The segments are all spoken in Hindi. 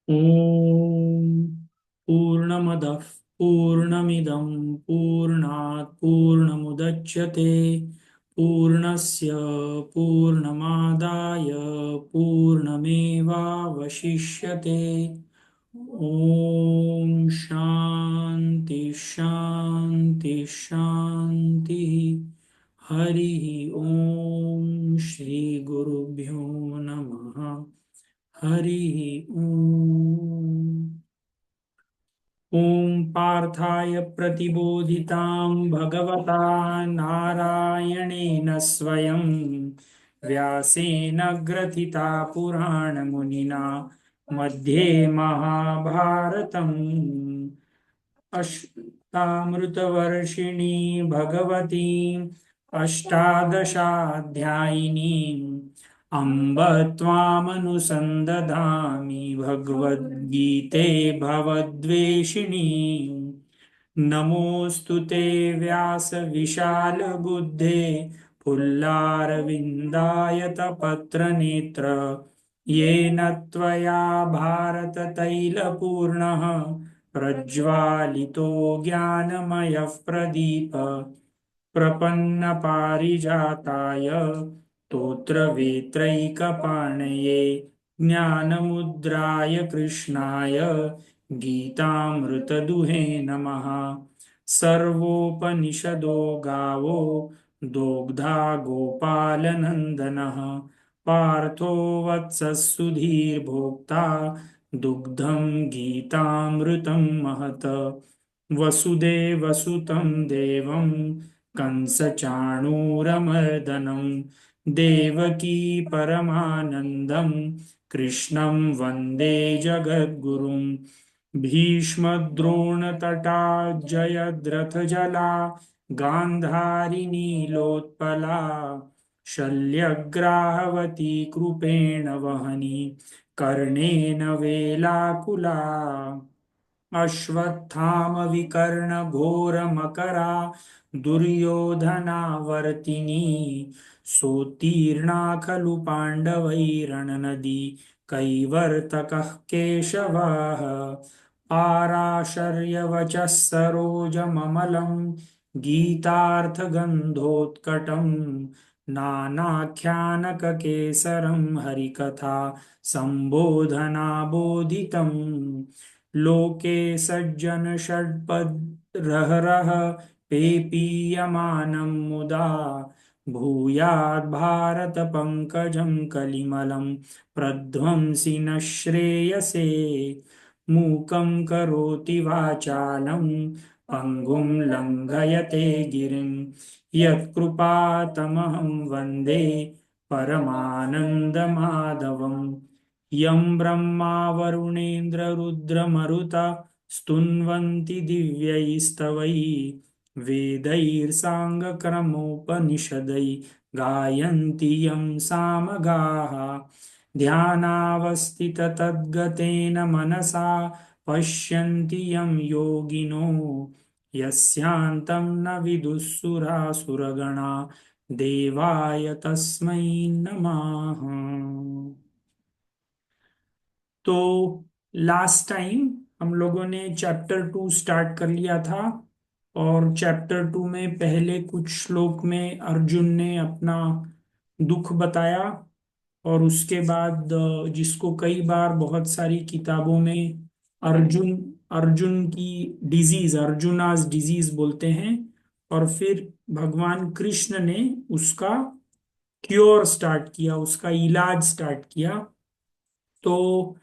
ॐ पूर्णमदः पूर्णमिदं पूर्णात् पूर्णमुदच्यते पूर्णस्य पूर्णमादाय पूर्णमेवावशिष्यते। ॐ शान्ति शान्ति शान्तिः। हरिः ॐ श्री गुरुभ्यो नमः। हरिः ॐ। ॐ पार्थाय प्रतिबोधितां भगवता नारायणेन स्वयं व्यासेन ग्रथिता पुराणमुनिना मध्ये महाभारतम् अष्टामृतवर्षिणी भगवती अष्टादशाध्यायिनी अम्ब त्वामनुसन्दधामि भगवद्गीते भवद्वेषिणी। नमोऽस्तु ते व्यासविशालबुद्धे पुल्लारविन्दायतपत्रनेत्र येन त्वया भारततैलपूर्णः प्रज्वालितो ज्ञानमयः प्रदीप प्रपन्नपारिजाताय स्तोत्रवेत्रैकपाणये ज्ञानमुद्राय कृष्णाय गीतामृतदुहे नमः। सर्वोपनिषदो गावो दोग्धा गोपालनन्दनः पार्थो वत्सः सुधीर्भोक्ता दुग्धं गीतामृतं महत्। वसुदेवसुतं देवं कंसचाणूरमर्दनं देवकी परमानन्दं कृष्णं वन्दे जगद्गुरुं। भीष्मद्रोणतटा जयद्रथजला गान्धारिणी लोत्पला शल्यग्राहवती कृपेण वहनी कर्णेन वेलाकुला। अश्वत्थामविकर्णघोरमकरा दुर्योधनावर्तिनी सोत्तीर्णा खलु पाण्डवैरणनदी कैवर्तकः केशवः। पाराशर्यवचः सरोजममलं गीतार्थगन्धोत्कटं नानाख्यानककेसरं हरिकथा सम्बोधनाबोधितम्। लोके सज्जन षट्पदरहरः पेपीयमानं मुदा भूयात् भारत पंकजं कलिमलं प्रध्वंसि न श्रेयसे। मूकं करोति वाचालं पंगुं लङ्घयते गिरिं यत्कृपातमहं वन्दे परमानन्दमाधवम्। यं ब्रह्मा वरुणेन्द्र रुद्रमरुता स्तुन्वन्ति दिव्यैस्तवैः वेदैः साङ्गक्रमोपनिषदैः गायन्ति यं सामगाः। ध्यानावस्थिततद्गतेन मनसा पश्यन्ति यं योगिनो यस्यान्तं न विदुःसुरासुरगणा देवाय तस्मै नमः। तो लास्ट टाइम हम लोगों ने चैप्टर 2 स्टार्ट कर लिया था और चैप्टर 2 में पहले कुछ श्लोक में अर्जुन ने अपना दुख बताया और उसके बाद जिसको कई बार बहुत सारी किताबों में अर्जुन अर्जुन की डिजीज अर्जुनाज डिजीज बोलते हैं। और फिर भगवान कृष्ण ने उसका क्योर स्टार्ट किया, उसका इलाज स्टार्ट किया। तो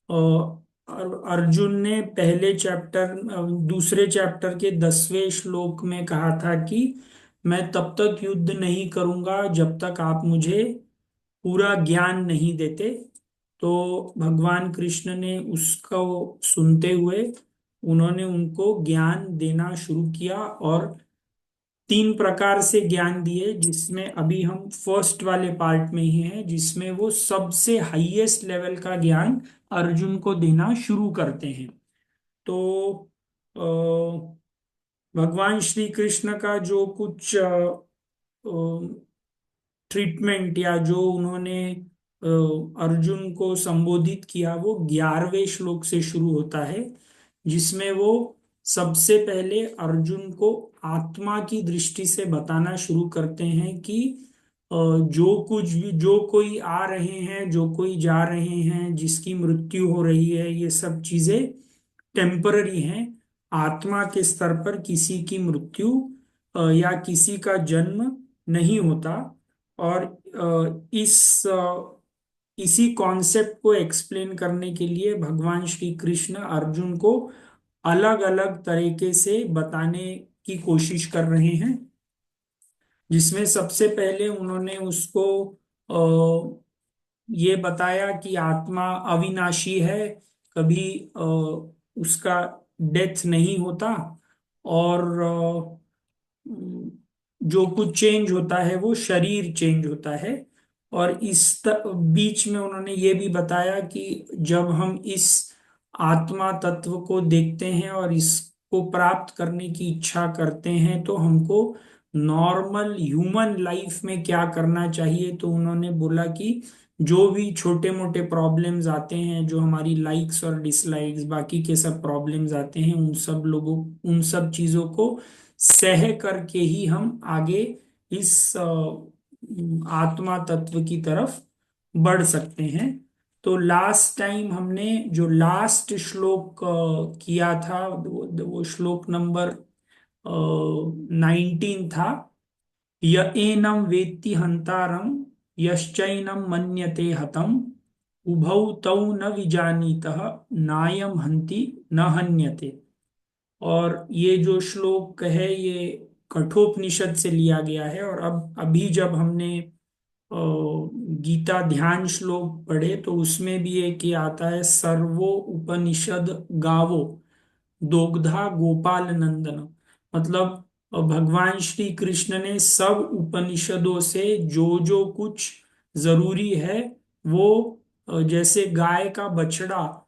अर्जुन ने पहले चैप्टर दूसरे चैप्टर के 10वें श्लोक में कहा था कि मैं तब तक युद्ध नहीं करूंगा जब तक आप मुझे पूरा ज्ञान नहीं देते। तो भगवान कृष्ण ने उसको सुनते हुए उन्होंने उनको ज्ञान देना शुरू किया और 3 प्रकार से ज्ञान दिए, जिसमें अभी हम फर्स्ट वाले पार्ट में ही हैं, जिसमें वो सबसे हाईएस्ट लेवल का ज्ञान अर्जुन को देना शुरू करते हैं। तो भगवान श्री कृष्ण का जो कुछ ट्रीटमेंट या जो उन्होंने अर्जुन को संबोधित किया वो 11वें श्लोक से शुरू होता है, जिसमें वो सबसे पहले अर्जुन को आत्मा की दृष्टि से बताना शुरू करते हैं कि जो कुछ भी, जो कोई आ रहे हैं, जो कोई जा रहे हैं, जिसकी मृत्यु हो रही है, ये सब चीजें टेम्पररी हैं। आत्मा के स्तर पर किसी की मृत्यु या किसी का जन्म नहीं होता। और इसी कॉन्सेप्ट को एक्सप्लेन करने के लिए भगवान श्री कृष्ण अर्जुन को अलग अलग तरीके से बताने की कोशिश कर रहे हैं, जिसमें सबसे पहले उन्होंने उसको ये बताया कि आत्मा अविनाशी है, कभी उसका डेथ नहीं होता, और जो कुछ चेंज होता है वो शरीर चेंज होता है। और बीच में उन्होंने ये भी बताया कि जब हम इस आत्मा तत्व को देखते हैं और इसको प्राप्त करने की इच्छा करते हैं तो हमको नॉर्मल ह्यूमन लाइफ में क्या करना चाहिए। तो उन्होंने बोला कि जो भी छोटे मोटे प्रॉब्लम्स आते हैं, जो हमारी लाइक्स और डिसलाइक्स, बाकी के सब प्रॉब्लम्स आते हैं, उन सब चीजों को सह करके ही हम आगे इस आत्मा तत्व की तरफ बढ़ सकते हैं। तो लास्ट टाइम हमने जो लास्ट श्लोक किया था, वो श्लोक नंबर 19 था। य एनं वेत्ति हंतारं यश्चैनं मन्यते हतम् उभौ तौ न विजानीतः नायं हन्ति न हन्यते। और ये जो श्लोक है ये कठोपनिषद से लिया गया है। और अब अभी जब हमने गीता ध्यान श्लोक पढ़े तो उसमें भी एक ये आता है, सर्वो उपनिषद गावो दोग्धा गोपाल नंदन। मतलब भगवान श्री कृष्ण ने सब उपनिषदों से जो जो कुछ जरूरी है वो जैसे गाय का बछड़ा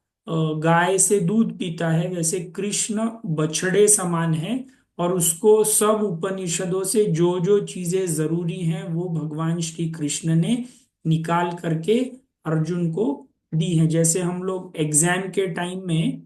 गाय से दूध पीता है, वैसे कृष्ण बछड़े समान है। और उसको सब उपनिषदों से जो जो चीजें जरूरी हैं वो भगवान श्री कृष्ण ने निकाल करके अर्जुन को दी है। जैसे हम लोग एग्जाम के टाइम में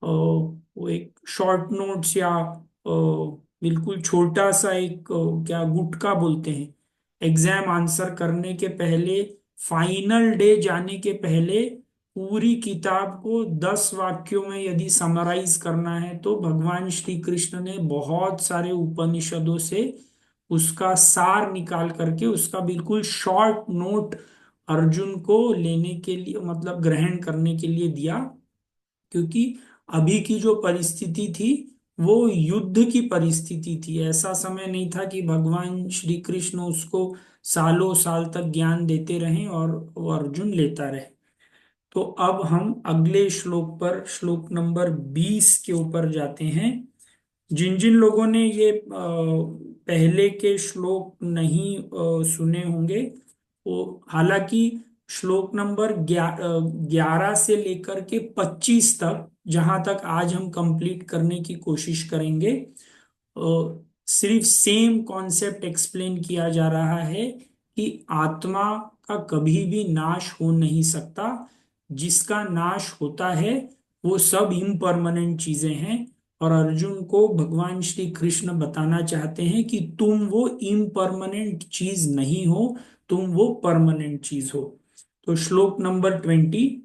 वो एक शॉर्ट नोट्स या बिल्कुल छोटा सा एक क्या गुटका बोलते हैं, एग्जाम आंसर करने के पहले, फाइनल डे जाने के पहले पूरी किताब को 10 वाक्यों में यदि समराइज करना है तो भगवान श्री कृष्ण ने बहुत सारे उपनिषदों से उसका सार निकाल करके उसका बिल्कुल शॉर्ट नोट अर्जुन को लेने के लिए, मतलब ग्रहण करने के लिए दिया। क्योंकि अभी की जो परिस्थिति थी वो युद्ध की परिस्थिति थी, ऐसा समय नहीं था कि भगवान श्री कृष्ण उसको सालों साल तक ज्ञान देते रहें और वो अर्जुन लेता रहे। तो अब हम अगले श्लोक पर, श्लोक नंबर 20 के ऊपर जाते हैं। जिन जिन लोगों ने ये पहले के श्लोक नहीं सुने होंगे, वो हालांकि श्लोक नंबर 11 से लेकर के 25 तक, जहां तक आज हम कंप्लीट करने की कोशिश करेंगे, सिर्फ सेम कॉन्सेप्ट एक्सप्लेन किया जा रहा है कि आत्मा का कभी भी नाश हो नहीं सकता। जिसका नाश होता है वो सब इम्परमानेंट चीजें हैं। और अर्जुन को भगवान श्री कृष्ण बताना चाहते हैं कि तुम वो इम्परमानेंट चीज नहीं हो, तुम वो परमानेंट चीज हो। तो श्लोक नंबर 20।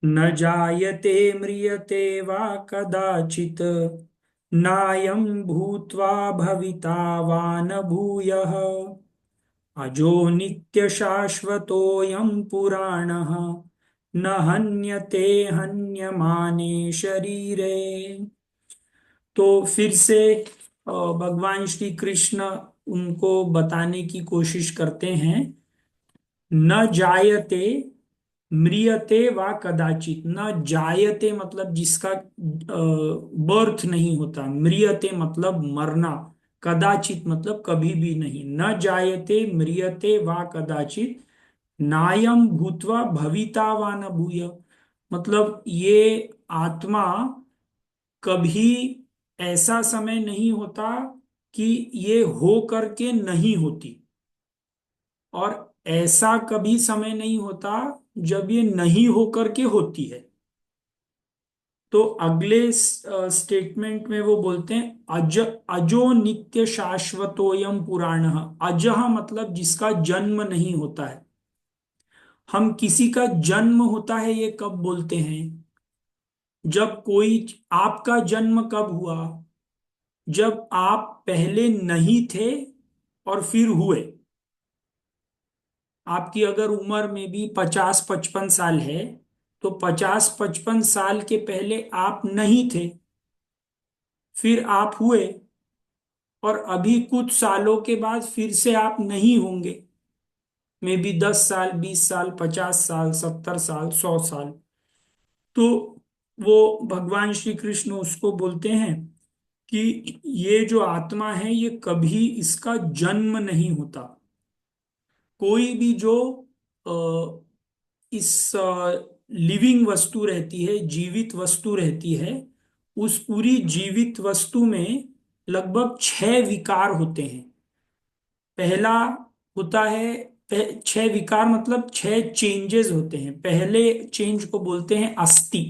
न जायते म्रियते वा कदाचित् नायं भूत्वा भविता वा न भूयः अजो नित्यशाश्वतोऽयं पुराणः न हन्यते हन्यमाने शरीरे। तो फिर से भगवान श्री कृष्ण उनको बताने की कोशिश करते हैं। न जायते म्रियते वा कदाचित। न जायते मतलब जिसका बर्थ नहीं होता, म्रियते मतलब मरना, कदाचित मतलब कभी भी नहीं। न जायते म्रियते वा कदाचित नायम भूत्वा भविता वा न भूय। मतलब ये आत्मा कभी ऐसा समय नहीं होता कि ये हो करके नहीं होती, और ऐसा कभी समय नहीं होता जब ये नहीं हो करके होती है। तो अगले स्टेटमेंट में वो बोलते हैं अज अजो नित्य शाश्वतोयम पुराणः। अजह मतलब जिसका जन्म नहीं होता है। हम किसी का जन्म होता है ये कब बोलते हैं? जब कोई, आपका जन्म कब हुआ? जब आप पहले नहीं थे और फिर हुए। आपकी अगर उम्र में भी 50-55 साल है, तो 50-55 साल के पहले आप नहीं थे, फिर आप हुए, और अभी कुछ सालों के बाद फिर से आप नहीं होंगे। मे बी 10 साल, 20 साल, 50 साल, 70 साल, 100 साल। तो वो भगवान श्री कृष्ण उसको बोलते हैं कि ये जो आत्मा है ये कभी इसका जन्म नहीं होता। कोई भी जो इस लिविंग वस्तु रहती है, जीवित वस्तु रहती है, उस पूरी जीवित वस्तु में लगभग 6 विकार होते हैं। पहला होता है, 6 विकार मतलब 6 चेंजेस होते हैं। पहले चेंज को बोलते हैं अस्थि।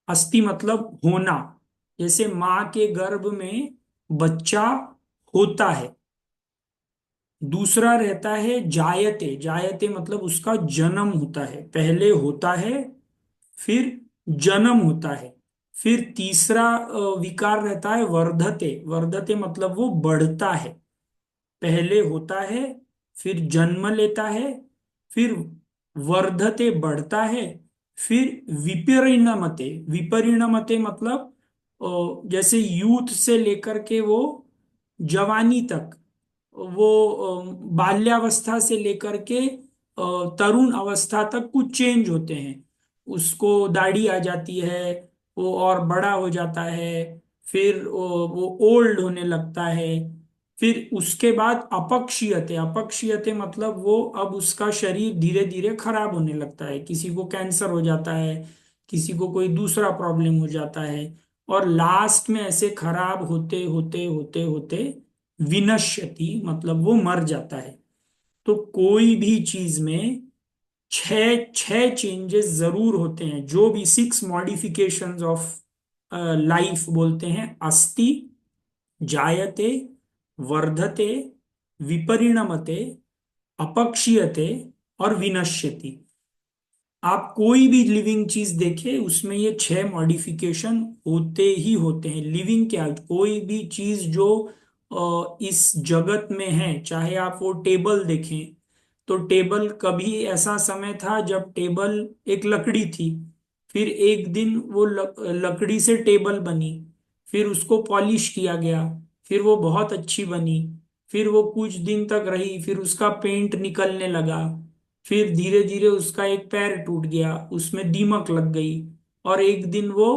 अस्थि मतलब होना। जैसे माँ के गर्भ में बच्चा होता है। दूसरा रहता है जायते। जायते मतलब उसका जन्म होता है, पहले होता है, फिर जन्म होता है। फिर तीसरा विकार रहता है वर्धते। वर्धते मतलब वो बढ़ता है। पहले होता है, फिर जन्म लेता है, फिर वर्धते बढ़ता है, फिर विपरिणमते। विपरिणमते मतलब जैसे यूथ से लेकर के वो जवानी तक, वो बाल्यावस्था से लेकर के तरुण अवस्था तक कुछ चेंज होते हैं। उसको दाढ़ी आ जाती है, वो और बड़ा हो जाता है, फिर वो ओल्ड होने लगता है। फिर उसके बाद अपक्षीयते। अपक्षीयते मतलब वो अब उसका शरीर धीरे धीरे खराब होने लगता है। किसी को कैंसर हो जाता है, किसी को कोई दूसरा प्रॉब्लम हो जाता है, और लास्ट में ऐसे खराब होते होते होते होते विनश्यति मतलब वो मर जाता है। तो कोई भी चीज में छह छह चेंजेस जरूर होते हैं। जो भी 6 मॉडिफिकेशंस ऑफ लाइफ बोलते हैं, अस्ति, जायते, वर्धते, विपरिणमते, अपक्षीयते और विनश्यति। आप कोई भी लिविंग चीज देखें, उसमें ये 6 मॉडिफिकेशन होते ही होते हैं। लिविंग क्या, कोई भी चीज जो इस जगत में है, चाहे आप वो टेबल देखें, तो टेबल कभी ऐसा समय था जब टेबल एक लकड़ी थी, फिर एक दिन वो लकड़ी से टेबल बनी, फिर उसको पॉलिश किया गया, फिर वो बहुत अच्छी बनी, फिर वो कुछ दिन तक रही, फिर उसका पेंट निकलने लगा, फिर धीरे धीरे उसका एक पैर टूट गया, उसमें दीमक लग गई, और एक दिन वो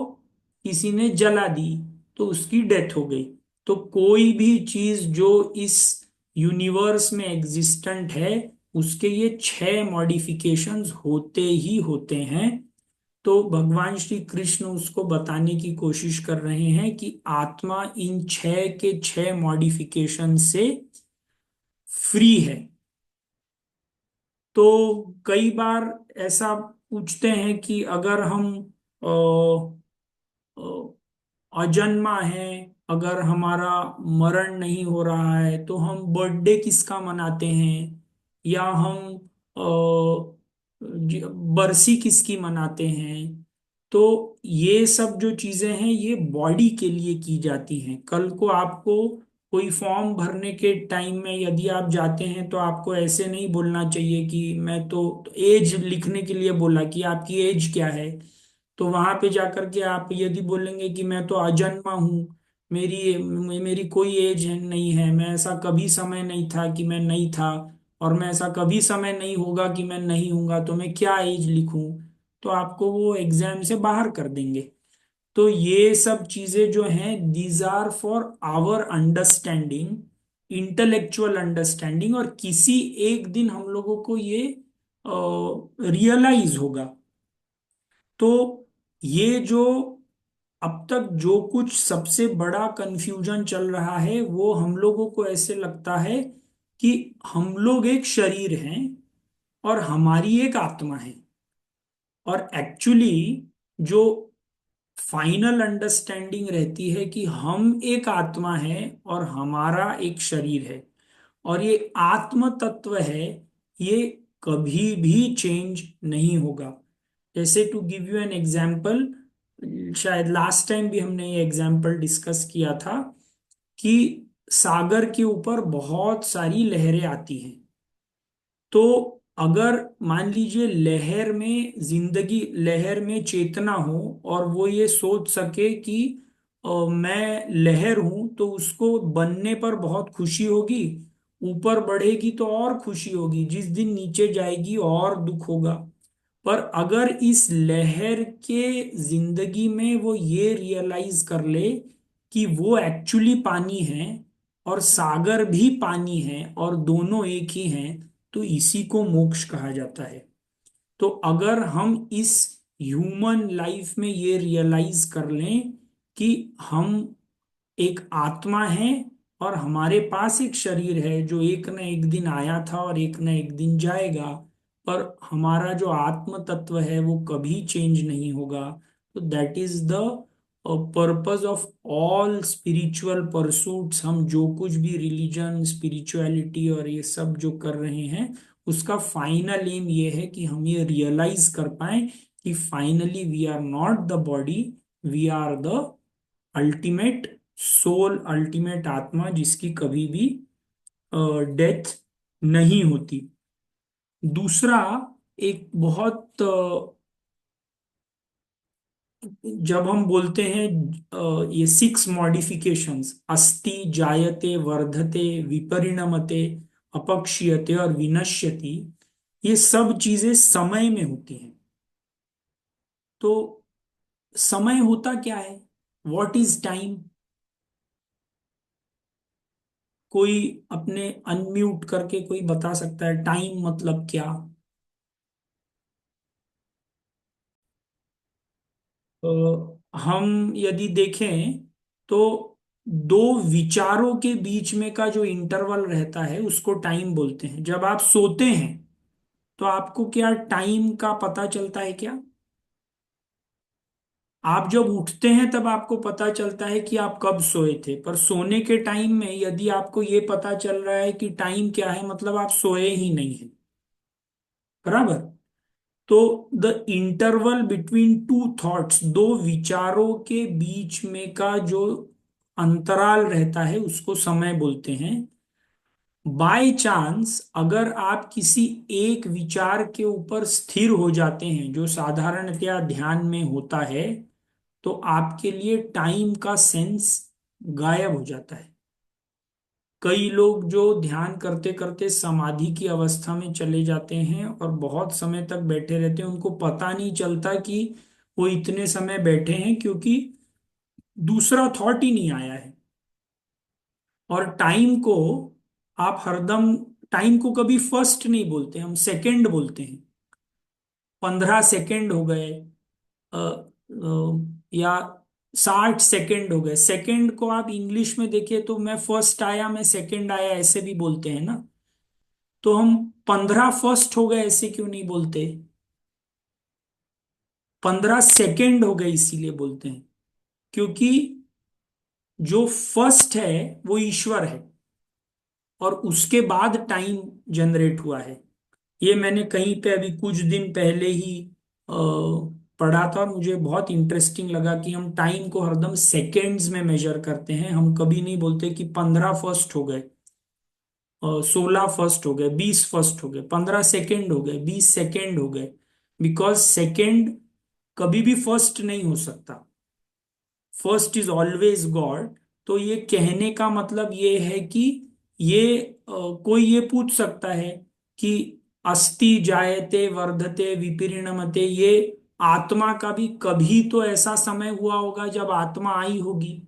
किसी ने जला दी, तो उसकी डेथ हो गई। तो कोई भी चीज जो इस यूनिवर्स में एग्जिस्टेंट है, उसके ये 6 मॉडिफिकेशंस होते ही होते हैं। तो भगवान श्री कृष्ण उसको बताने की कोशिश कर रहे हैं कि आत्मा इन 6 के 6 मॉडिफिकेशन से फ्री है। तो कई बार ऐसा पूछते हैं कि अगर हम अजन्मा है, अगर हमारा मरण नहीं हो रहा है, तो हम बर्थडे किसका मनाते हैं, या हम बरसी किसकी मनाते हैं? तो ये सब जो चीजें हैं ये बॉडी के लिए की जाती हैं। कल को आपको कोई फॉर्म भरने के टाइम में यदि आप जाते हैं, तो आपको ऐसे नहीं बोलना चाहिए कि मैं तो एज लिखने के लिए बोला कि आपकी एज क्या है। तो वहां पे जाकर के आप यदि बोलेंगे कि मैं तो अजन्मा हूँ, मेरी मेरी कोई एज नहीं है, मैं ऐसा कभी समय नहीं था कि मैं नहीं था, और मैं ऐसा कभी समय नहीं होगा कि मैं नहीं हूंगा, तो मैं क्या एज लिखूं? तो आपको वो एग्जाम से बाहर कर देंगे। तो ये सब चीजें जो हैं, these are for our understanding, intellectual understanding, और किसी एक दिन हम लोगों को ये रियलाइज होगा। तो ये जो अब तक जो कुछ सबसे बड़ा कंफ्यूजन चल रहा है वो हम लोगों को ऐसे लगता है कि हम लोग एक शरीर हैं और हमारी एक आत्मा है। और एक्चुअली जो फाइनल अंडरस्टैंडिंग रहती है कि हम एक आत्मा है और हमारा एक शरीर है, और ये आत्म तत्व है, ये कभी भी चेंज नहीं होगा। जैसे to give you an example, शायद लास्ट टाइम भी हमने ये एग्जाम्पल डिस्कस किया था कि सागर के ऊपर बहुत सारी लहरें आती हैं। तो अगर मान लीजिए लहर में जिंदगी, लहर में चेतना हो और वो ये सोच सके कि मैं लहर हूं, तो उसको बनने पर बहुत खुशी होगी, ऊपर बढ़ेगी तो और खुशी होगी, जिस दिन नीचे जाएगी और दुख होगा। पर अगर इस लहर के जिंदगी में वो ये रियलाइज कर ले कि वो एक्चुअली पानी है और सागर भी पानी है और दोनों एक ही हैं, तो इसी को मोक्ष कहा जाता है। तो अगर हम इस ह्यूमन लाइफ में ये रियलाइज कर लें कि हम एक आत्मा है और हमारे पास एक शरीर है जो एक न एक दिन आया था और एक न एक दिन जाएगा, पर हमारा जो आत्म तत्व है वो कभी चेंज नहीं होगा। तो that is the purpose of all spiritual pursuits. हम जो कुछ भी रिलीजन, स्पिरिचुअलिटी और ये सब जो कर रहे हैं, उसका फाइनल एम ये है कि हम ये रियलाइज कर पाए कि finally we are not the body, we are the ultimate soul, ultimate आत्मा, जिसकी कभी भी डेथ नहीं होती। दूसरा, एक बहुत जब हम बोलते हैं ये 6 मॉडिफिकेशंस, अस्ति, जायते, वर्धते, विपरिणमते, अपक्षीयते और विनश्यति, ये सब चीजें समय में होती हैं। तो समय होता क्या है? What is time? कोई अपने अनम्यूट करके कोई बता सकता है टाइम मतलब क्या? हम यदि देखें तो दो विचारों के बीच में का जो इंटरवल रहता है उसको टाइम बोलते हैं। जब आप सोते हैं तो आपको क्या टाइम का पता चलता है क्या? आप जब उठते हैं तब आपको पता चलता है कि आप कब सोए थे, पर सोने के टाइम में यदि आपको ये पता चल रहा है कि टाइम क्या है, मतलब आप सोए ही नहीं है। बराबर। तो the interval between two thoughts, दो विचारों के बीच में का जो अंतराल रहता है उसको समय बोलते हैं। बाय चांस अगर आप किसी एक विचार के ऊपर स्थिर हो जाते हैं, जो साधारणतया ध्यान में होता है, तो आपके लिए टाइम का सेंस गायब हो जाता है। कई लोग जो ध्यान करते करते समाधि की अवस्था में चले जाते हैं और बहुत समय तक बैठे रहते हैं, उनको पता नहीं चलता कि वो इतने समय बैठे हैं, क्योंकि दूसरा थॉट ही नहीं आया है। और टाइम को आप हरदम, टाइम को कभी फर्स्ट नहीं बोलते, हम सेकंड बोलते हैं। 15 सेकंड हो गए, या 60 सेकंड हो गए। सेकंड को आप इंग्लिश में देखिए तो मैं फर्स्ट आया, मैं सेकंड आया, ऐसे भी बोलते हैं ना। तो हम 15 फर्स्ट हो गए ऐसे क्यों नहीं बोलते? 15 सेकंड हो गए इसीलिए बोलते हैं, क्योंकि जो फर्स्ट है वो ईश्वर है और उसके बाद टाइम जनरेट हुआ है। ये मैंने कहीं पे अभी कुछ दिन पहले ही पढ़ा था और मुझे बहुत इंटरेस्टिंग लगा कि हम टाइम को हरदम सेकेंड्स में मेजर करते हैं। हम कभी नहीं बोलते कि 15 फर्स्ट हो गए, 16 फर्स्ट हो गए, 20 फर्स्ट हो गए, 15 सेकेंड हो गए, 20 सेकेंड हो गए। बिकॉज सेकेंड कभी भी फर्स्ट नहीं हो सकता, फर्स्ट इज ऑलवेज गॉड। तो ये कहने का मतलब ये है कि ये कोई ये पूछ सकता है कि अस्ति, जायते, वर्धते, विपरिणमते, ये आत्मा का भी कभी तो ऐसा समय हुआ होगा जब आत्मा आई होगी,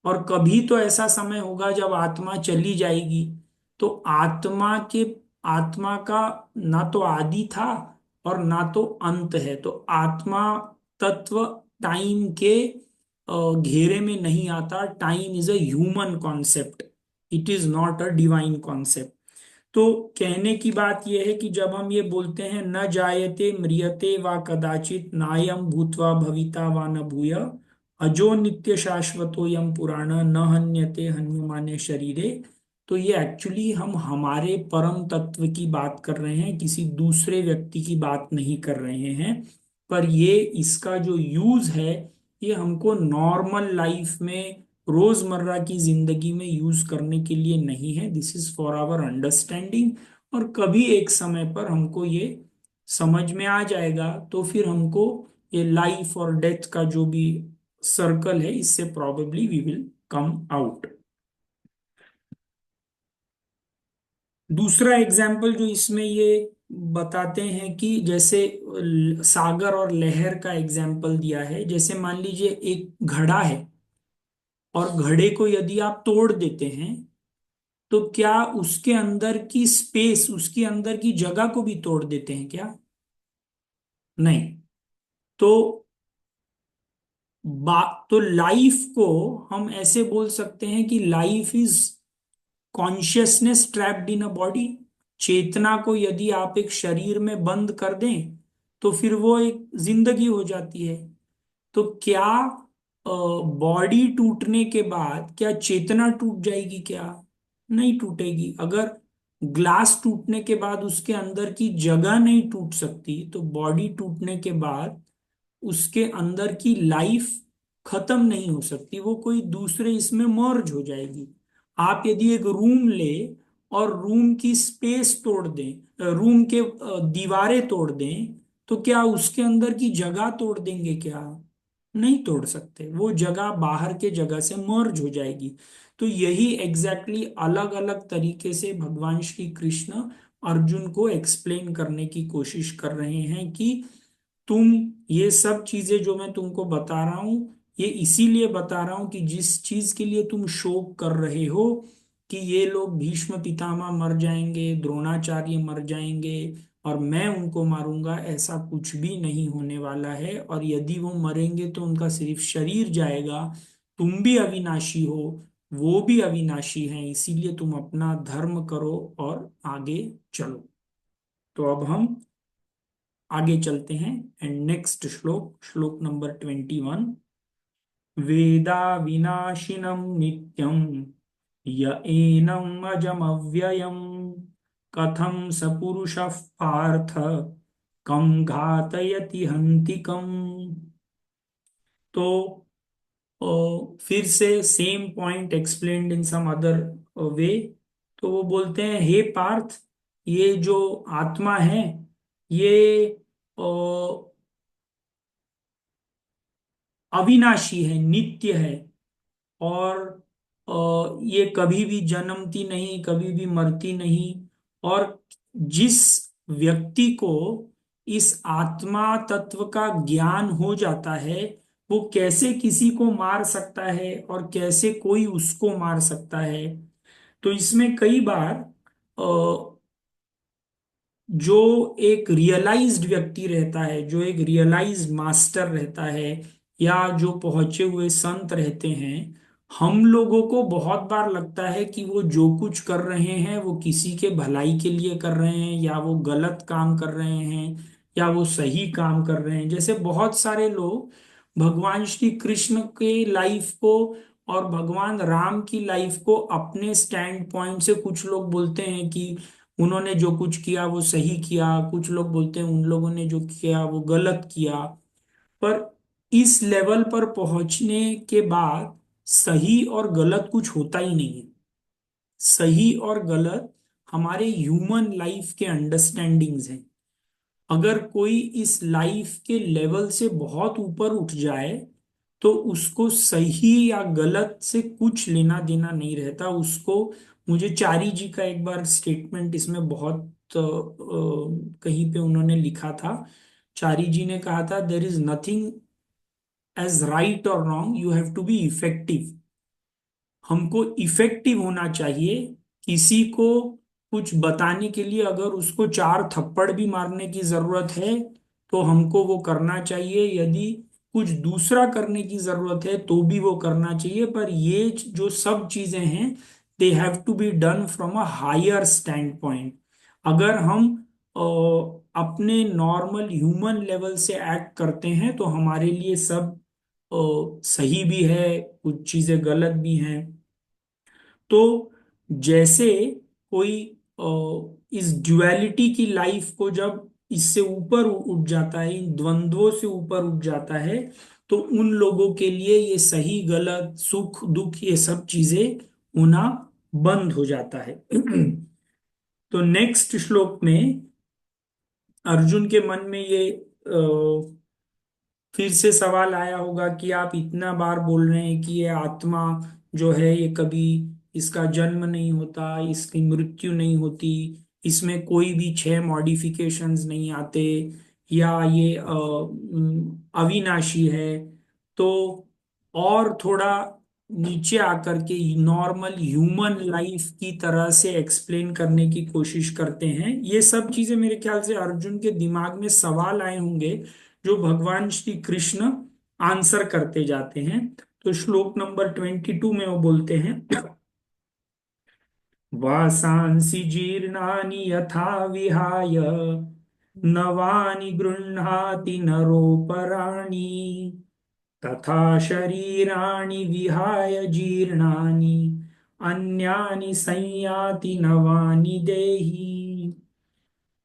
और कभी तो ऐसा समय होगा जब आत्मा चली जाएगी। तो आत्मा का ना तो आदि था और ना तो अंत है। तो आत्मा तत्व टाइम के घेरे में नहीं आता। Time is a human concept, it is not a divine concept. तो कहने की बात यह है कि जब हम ये बोलते हैं न जायते म्रियते वा कदाचित नायम भूत्वा भविता वा न भूय अजो नित्य शाश्वतो यम पुराण न हन्यते हन्यमाने शरीरे, तो ये एक्चुअली हम हमारे परम तत्व की बात कर रहे हैं, किसी दूसरे व्यक्ति की बात नहीं कर रहे हैं। पर ये इसका जो यूज है ये हमको नॉर्मल लाइफ में रोजमर्रा की जिंदगी में यूज करने के लिए नहीं है। This is for our understanding. और कभी एक समय पर हमको ये समझ में आ जाएगा तो फिर हमको ये लाइफ और डेथ का जो भी सर्कल है इससे probably we will come out. दूसरा एग्जाम्पल जो इसमें ये बताते हैं कि जैसे सागर और लहर का एग्जाम्पल दिया है। जैसे मान लीजिए एक घड़ा है और घड़े को यदि आप तोड़ देते हैं तो क्या उसके अंदर की स्पेस, उसके अंदर की जगह को भी तोड़ देते हैं क्या? नहीं। तो तो लाइफ को हम ऐसे बोल सकते हैं कि life is consciousness trapped in a body. चेतना को यदि आप एक शरीर में बंद कर दें तो फिर वो एक जिंदगी हो जाती है। तो क्या बॉडी टूटने के बाद क्या चेतना टूट जाएगी क्या? नहीं टूटेगी। अगर ग्लास टूटने के बाद उसके अंदर की जगह नहीं टूट सकती तो बॉडी टूटने के बाद उसके अंदर की लाइफ खत्म नहीं हो सकती, वो कोई दूसरे इसमें मर्ज हो जाएगी। आप यदि एक रूम ले और रूम की स्पेस तोड़ दें, रूम के दीवारें तोड़ दें, तो क्या उसके अंदर की जगह तोड़ देंगे क्या? नहीं तोड़ सकते। वो जगह बाहर के जगह से मर्ज हो जाएगी। तो यही एग्जैक्टली अलग अलग तरीके से भगवान श्री कृष्ण अर्जुन को एक्सप्लेन करने की कोशिश कर रहे हैं कि तुम ये सब चीजें जो मैं तुमको बता रहा हूं ये इसीलिए बता रहा हूं कि जिस चीज के लिए तुम शोक कर रहे हो कि ये लोग भीष्म पितामह मर जाएंगे, द्रोणाचार्य मर जाएंगे और मैं उनको मारूंगा, ऐसा कुछ भी नहीं होने वाला है। और यदि वो मरेंगे तो उनका सिर्फ शरीर जाएगा। तुम भी अविनाशी हो, वो भी अविनाशी हैं, इसीलिए तुम अपना धर्म करो और आगे चलो। तो अब हम आगे चलते हैं एंड नेक्स्ट श्लोक, श्लोक नंबर 21। वेदा विनाशिनम नित्यम य एनम अजमव्ययम कथम स पुरुषः पार्थ कम घातयति हन्तिकम्। तो फिर से same point explained in some other way. तो वो बोलते हैं हे पार्थ, ये जो आत्मा है ये अ, अविनाशी है, नित्य है। और ये कभी भी जन्मती नहीं, कभी भी मरती नहीं। और जिस व्यक्ति को इस आत्मा तत्व का ज्ञान हो जाता है वो कैसे किसी को मार सकता है और कैसे कोई उसको मार सकता है। तो इसमें कई बार जो एक रियलाइज्ड व्यक्ति रहता है, जो एक रियलाइज्ड मास्टर रहता है या जो पहुंचे हुए संत रहते हैं, हम लोगों को बहुत बार लगता है कि वो जो कुछ कर रहे हैं वो किसी के भलाई के लिए कर रहे हैं, या वो गलत काम कर रहे हैं या वो सही काम कर रहे हैं। जैसे बहुत सारे लोग भगवान श्री कृष्ण के लाइफ को और भगवान राम की लाइफ को अपने स्टैंड पॉइंट से, कुछ लोग बोलते हैं कि उन्होंने जो कुछ किया वो सही किया, कुछ लोग बोलते हैं उन लोगों ने जो किया वो गलत किया। पर इस लेवल पर पहुंचने के बाद सही और गलत कुछ होता ही नहीं है। सही और गलत हमारे ह्यूमन लाइफ के अंडरस्टैंडिंग्स हैं। अगर कोई इस लाइफ के लेवल से बहुत ऊपर उठ जाए तो उसको सही या गलत से कुछ लेना देना नहीं रहता उसको। मुझे चारी जी का एक बार स्टेटमेंट इसमें बहुत कहीं पे उन्होंने लिखा था। चारी जी ने कहा था there is nothing as right or wrong, you have to be effective. हमको इफेक्टिव होना चाहिए। किसी को कुछ बताने के लिए अगर उसको चार थप्पड़ भी मारने की जरूरत है तो हमको वो करना चाहिए। यदि कुछ दूसरा करने की जरूरत है तो भी वो करना चाहिए, पर ये जो सब चीजें हैं they have to be done from a higher stand point. अगर हम अ, अपने नॉर्मल ह्यूमन लेवल से एक्ट करते हैं तो हमारे लिए सब सही भी है, कुछ चीजें गलत भी हैं। तो जैसे कोई इस ड्युअलिटी की लाइफ को जब इससे ऊपर उठ जाता है, इन द्वंद्वों से ऊपर उठ जाता है, तो उन लोगों के लिए ये सही गलत सुख दुख ये सब चीजें होना बंद हो जाता है। तो नेक्स्ट श्लोक में अर्जुन के मन में ये फिर से सवाल आया होगा कि आप इतना बार बोल रहे हैं कि ये आत्मा जो है ये कभी इसका जन्म नहीं होता, इसकी मृत्यु नहीं होती, इसमें कोई भी छह मॉडिफिकेशंस नहीं आते, या ये अविनाशी है। तो और थोड़ा नीचे आकर के नॉर्मल ह्यूमन लाइफ की तरह से एक्सप्लेन करने की कोशिश करते हैं। ये सब चीजें मेरे ख्याल से अर्जुन के दिमाग में सवाल आए होंगे जो भगवान श्री कृष्ण आंसर करते जाते हैं। तो श्लोक नंबर 22 में वो बोलते हैं, वासांसि जीर्णानि यथा विहाय नवानि गृह्णाति नरोपराणि तथा शरीराणि विहाय जीर्णानि अन्यानि संयाति नवानि देहि।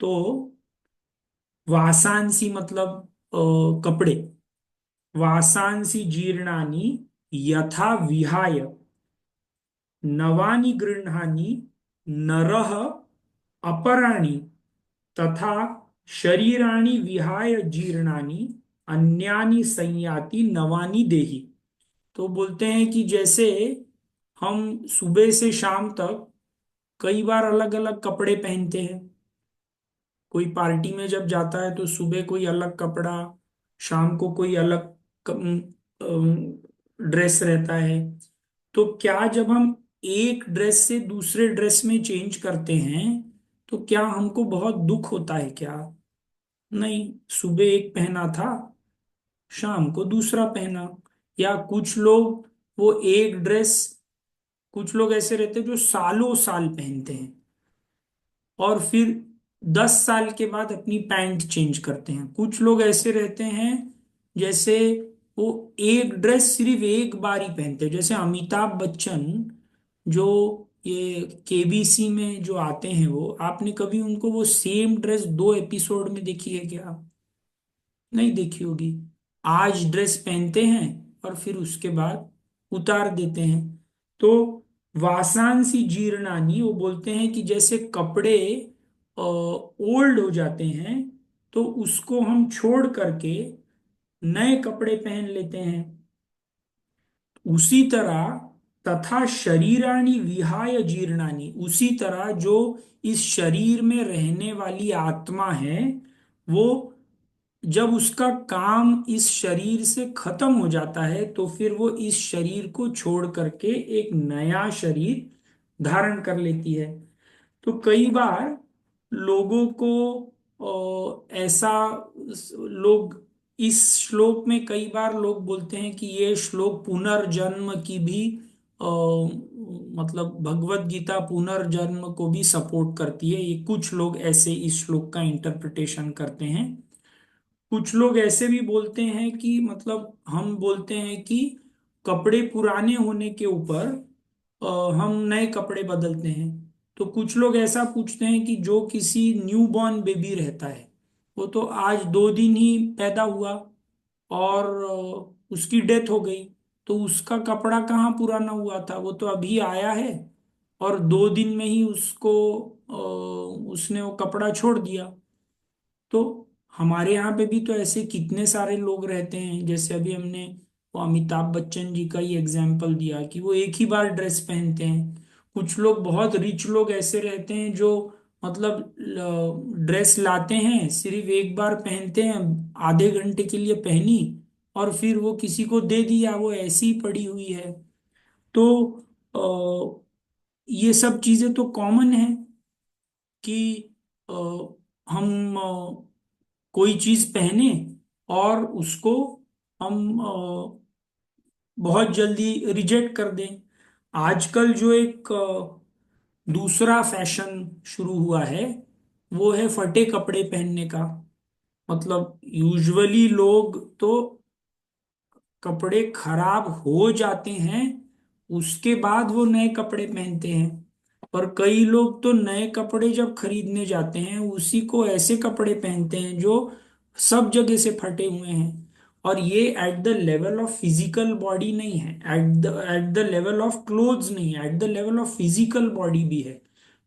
तो वासांसी मतलब कपड़े, वासांसी जीर्णानि यथा विहाय नवानि गृह्णानि नरः अपराणि तथा शरीराणि विहाय जीर्णानि अन्यानि संयाति नवानि देहि। तो बोलते हैं कि जैसे हम सुबह से शाम तक कई बार अलग अलग कपड़े पहनते हैं। कोई पार्टी में जब जाता है तो सुबह कोई अलग कपड़ा, शाम को कोई अलग ड्रेस रहता है। तो क्या जब हम एक ड्रेस से दूसरे ड्रेस में चेंज करते हैं तो क्या हमको बहुत दुख होता है क्या? नहीं, सुबह एक पहना था, शाम को दूसरा पहना। या कुछ लोग वो एक ड्रेस, कुछ लोग ऐसे रहते हैं जो सालों साल पहनते हैं और फिर 10 साल के बाद अपनी पैंट चेंज करते हैं। कुछ लोग ऐसे रहते हैं जैसे वो एक ड्रेस सिर्फ एक बार ही पहनते हैं, जैसे अमिताभ बच्चन जो ये केबीसी में जो आते हैं, वो आपने कभी उनको वो सेम ड्रेस 2 एपिसोड में देखी है क्या? नहीं देखी होगी। आज ड्रेस पहनते हैं और फिर उसके बाद उतार देते हैं। तो वासांसी जीर्णानी वो बोलते हैं कि जैसे कपड़े ओल्ड हो जाते हैं तो उसको हम छोड़ करके नए कपड़े पहन लेते हैं, उसी तरह तथा शरीराणि विहाय जीर्णानि, उसी तरह जो इस शरीर में रहने वाली आत्मा है वो जब उसका काम इस शरीर से खत्म हो जाता है तो फिर वो इस शरीर को छोड़ करके एक नया शरीर धारण कर लेती है। तो कई बार लोगों को ऐसा लोग इस श्लोक में कई बार लोग बोलते हैं कि ये श्लोक पुनर्जन्म की भी अ, मतलब भगवत गीता पुनर्जन्म को भी सपोर्ट करती है। ये कुछ लोग ऐसे इस श्लोक का इंटरप्रिटेशन करते हैं। कुछ लोग ऐसे भी बोलते हैं कि मतलब हम बोलते हैं कि कपड़े पुराने होने के ऊपर हम नए कपड़े बदलते हैं। तो कुछ लोग ऐसा पूछते हैं कि जो किसी न्यू बॉर्न बेबी रहता है, वो तो आज 2 दिन ही पैदा हुआ और उसकी डेथ हो गई, तो उसका कपड़ा कहाँ पुराना हुआ था, वो तो अभी आया है और 2 दिन में ही उसको उसने वो कपड़ा छोड़ दिया। तो हमारे यहाँ पे भी तो ऐसे कितने सारे लोग रहते हैं, जैसे अभी हमने वो अमिताभ बच्चन जी का ही एग्जाम्पल दिया कि वो एक ही बार ड्रेस पहनते हैं। कुछ लोग बहुत रिच लोग ऐसे रहते हैं जो मतलब ड्रेस लाते हैं, सिर्फ एक बार पहनते हैं, आधे घंटे के लिए पहनी और फिर वो किसी को दे दिया, वो ऐसी ही पड़ी हुई है। तो ये सब चीजें तो कॉमन है कि हम कोई चीज पहने और उसको हम बहुत जल्दी रिजेक्ट कर दें। आजकल जो एक दूसरा फैशन शुरू हुआ है, वो है फटे कपड़े पहनने का। मतलब यूजुअली लोग तो कपड़े खराब हो जाते हैं, उसके बाद वो नए कपड़े पहनते हैं। पर कई लोग तो नए कपड़े जब खरीदने जाते हैं, उसी को ऐसे कपड़े पहनते हैं जो सब जगह से फटे हुए हैं। और ये at the level of physical body नहीं है, at the level of clothes नहीं है, at the level of physical body भी है।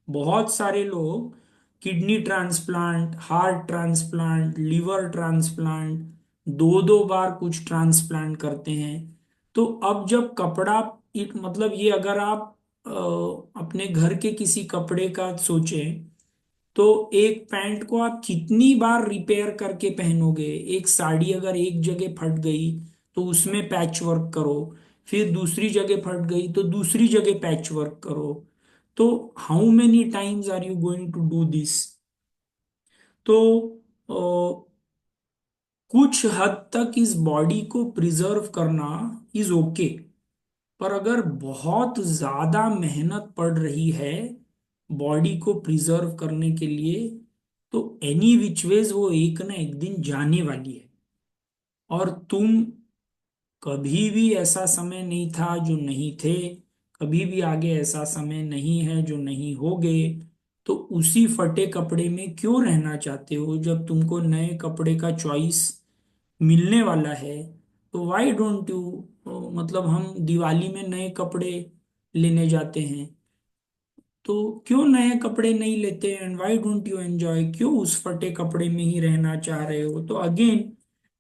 बहुत सारे लोग kidney transplant, heart transplant, liver transplant, दो दो बार कुछ ट्रांसप्लांट करते हैं। तो अब जब कपड़ा, मतलब ये अगर आप अपने घर के किसी कपड़े का सोचें, तो एक पैंट को आप कितनी बार रिपेयर करके पहनोगे। एक साड़ी अगर एक जगह फट गई तो उसमें पैच वर्क करो, फिर दूसरी जगह फट गई तो दूसरी जगह पैच वर्क करो। तो how many times are you going to do this. तो कुछ हद तक इस बॉडी को प्रिजर्व करना इज ओके। पर अगर बहुत ज्यादा मेहनत पड़ रही है बॉडी को प्रिजर्व करने के लिए, तो एनी विच वेज वो एक ना एक दिन जाने वाली है। और तुम, कभी भी ऐसा समय नहीं था जो नहीं थे, कभी भी आगे ऐसा समय नहीं है जो नहीं होगे। तो उसी फटे कपड़े में क्यों रहना चाहते हो जब तुमको नए कपड़े का चॉइस मिलने वाला है। तो वाई डोंट यू, मतलब हम दिवाली में नए कपड़े लेने जाते हैं, तो क्यों नए कपड़े नहीं लेते, and why don't you enjoy, क्यों उस फटे कपड़े में ही रहना चाह रहे हो। तो अगेन,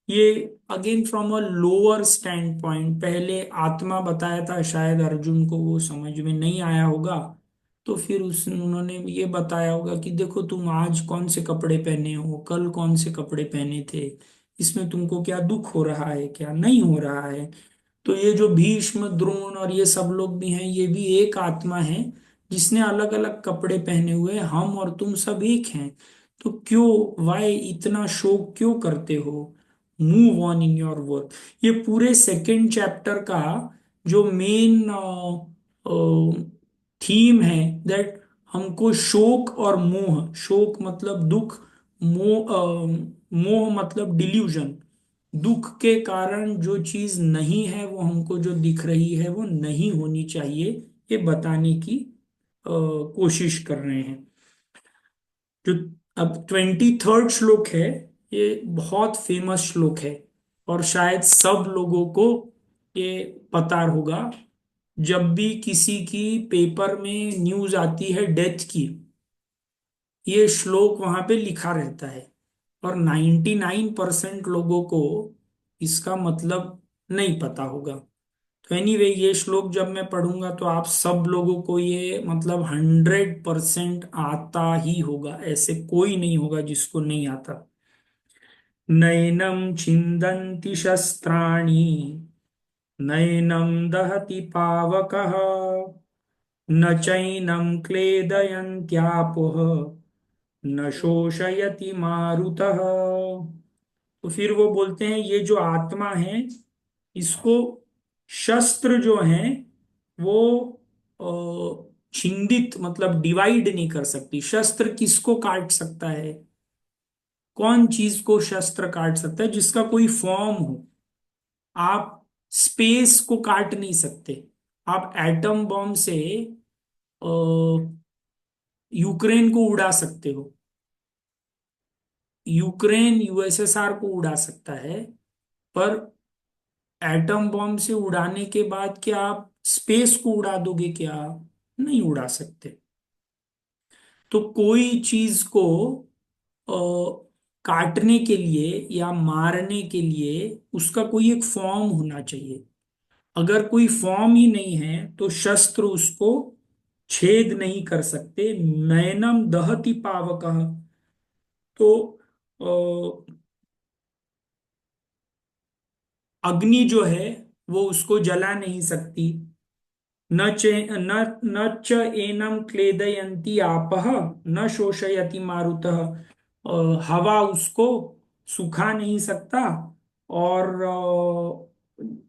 ये again from a lower stand point, पहले आत्मा बताया था, शायद अर्जुन को वो समझ में नहीं आया होगा। तो फिर उस उन्होंने ये बताया होगा कि देखो, तुम आज कौन से कपड़े पहने हो, कल कौन से कपड़े पहने थे, इसमें तुमको क्या दुख हो रहा है, क्या नहीं हो रहा है। तो ये जो भीष्म, द्रोण और ये सब लोग भी हैं, ये भी एक आत्मा है जिसने अलग अलग कपड़े पहने हुए हैं। हम और तुम सब एक हैं। तो क्यों, वाई इतना शोक क्यों करते हो। Move on in your work. ये पूरे सेकेंड चैप्टर का जो मेन थीम है, दैट हमको शोक और मोह, शोक मतलब दुख, मोह मतलब डिल्यूजन, दुख के कारण जो चीज नहीं है वो हमको जो दिख रही है वो नहीं होनी चाहिए, ये बताने की कोशिश कर रहे हैं। जो अब 23rd श्लोक है, ये बहुत फेमस श्लोक है, और शायद सब लोगों को ये पता होगा। जब भी किसी की पेपर में न्यूज आती है डेथ की, ये श्लोक वहां पे लिखा रहता है। और 99% लोगों को इसका मतलब नहीं पता होगा। तो एनीवे, ये श्लोक जब मैं पढ़ूंगा तो आप सब लोगों को ये मतलब 100% आता ही होगा, ऐसे कोई नहीं होगा जिसको नहीं आता। नैनं छिन्दन्ति शस्त्राणि, नैनं दहति पावकः, न चैनं क्लेदयन्त्यापः, न शोषयति मारुतः। तो फिर वो बोलते हैं, ये जो आत्मा है, इसको शस्त्र जो है वो छिंदित मतलब डिवाइड नहीं कर सकती। शस्त्र किसको काट सकता है, कौन चीज को शस्त्र काट सकता है, जिसका कोई फॉर्म हो। आप स्पेस को काट नहीं सकते। आप एटम बॉम्ब से अ, यूक्रेन को उड़ा सकते हो, यूक्रेन यूएसएसआर को उड़ा सकता है। पर एटम बॉम्ब से उड़ाने के बाद क्या आप स्पेस को उड़ा दोगे, क्या नहीं उड़ा सकते। तो कोई चीज को अ, काटने के लिए या मारने के लिए उसका कोई एक फॉर्म होना चाहिए। अगर कोई फॉर्म ही नहीं है तो शस्त्र उसको छेद नहीं कर सकते। नैनम दहति पावकः, तो अग्नि जो है वो उसको जला नहीं सकती। न चे न न च एनम क्लेदयन्ति आपः, न शोषयति मारुतः। हवा उसको सुखा नहीं सकता, और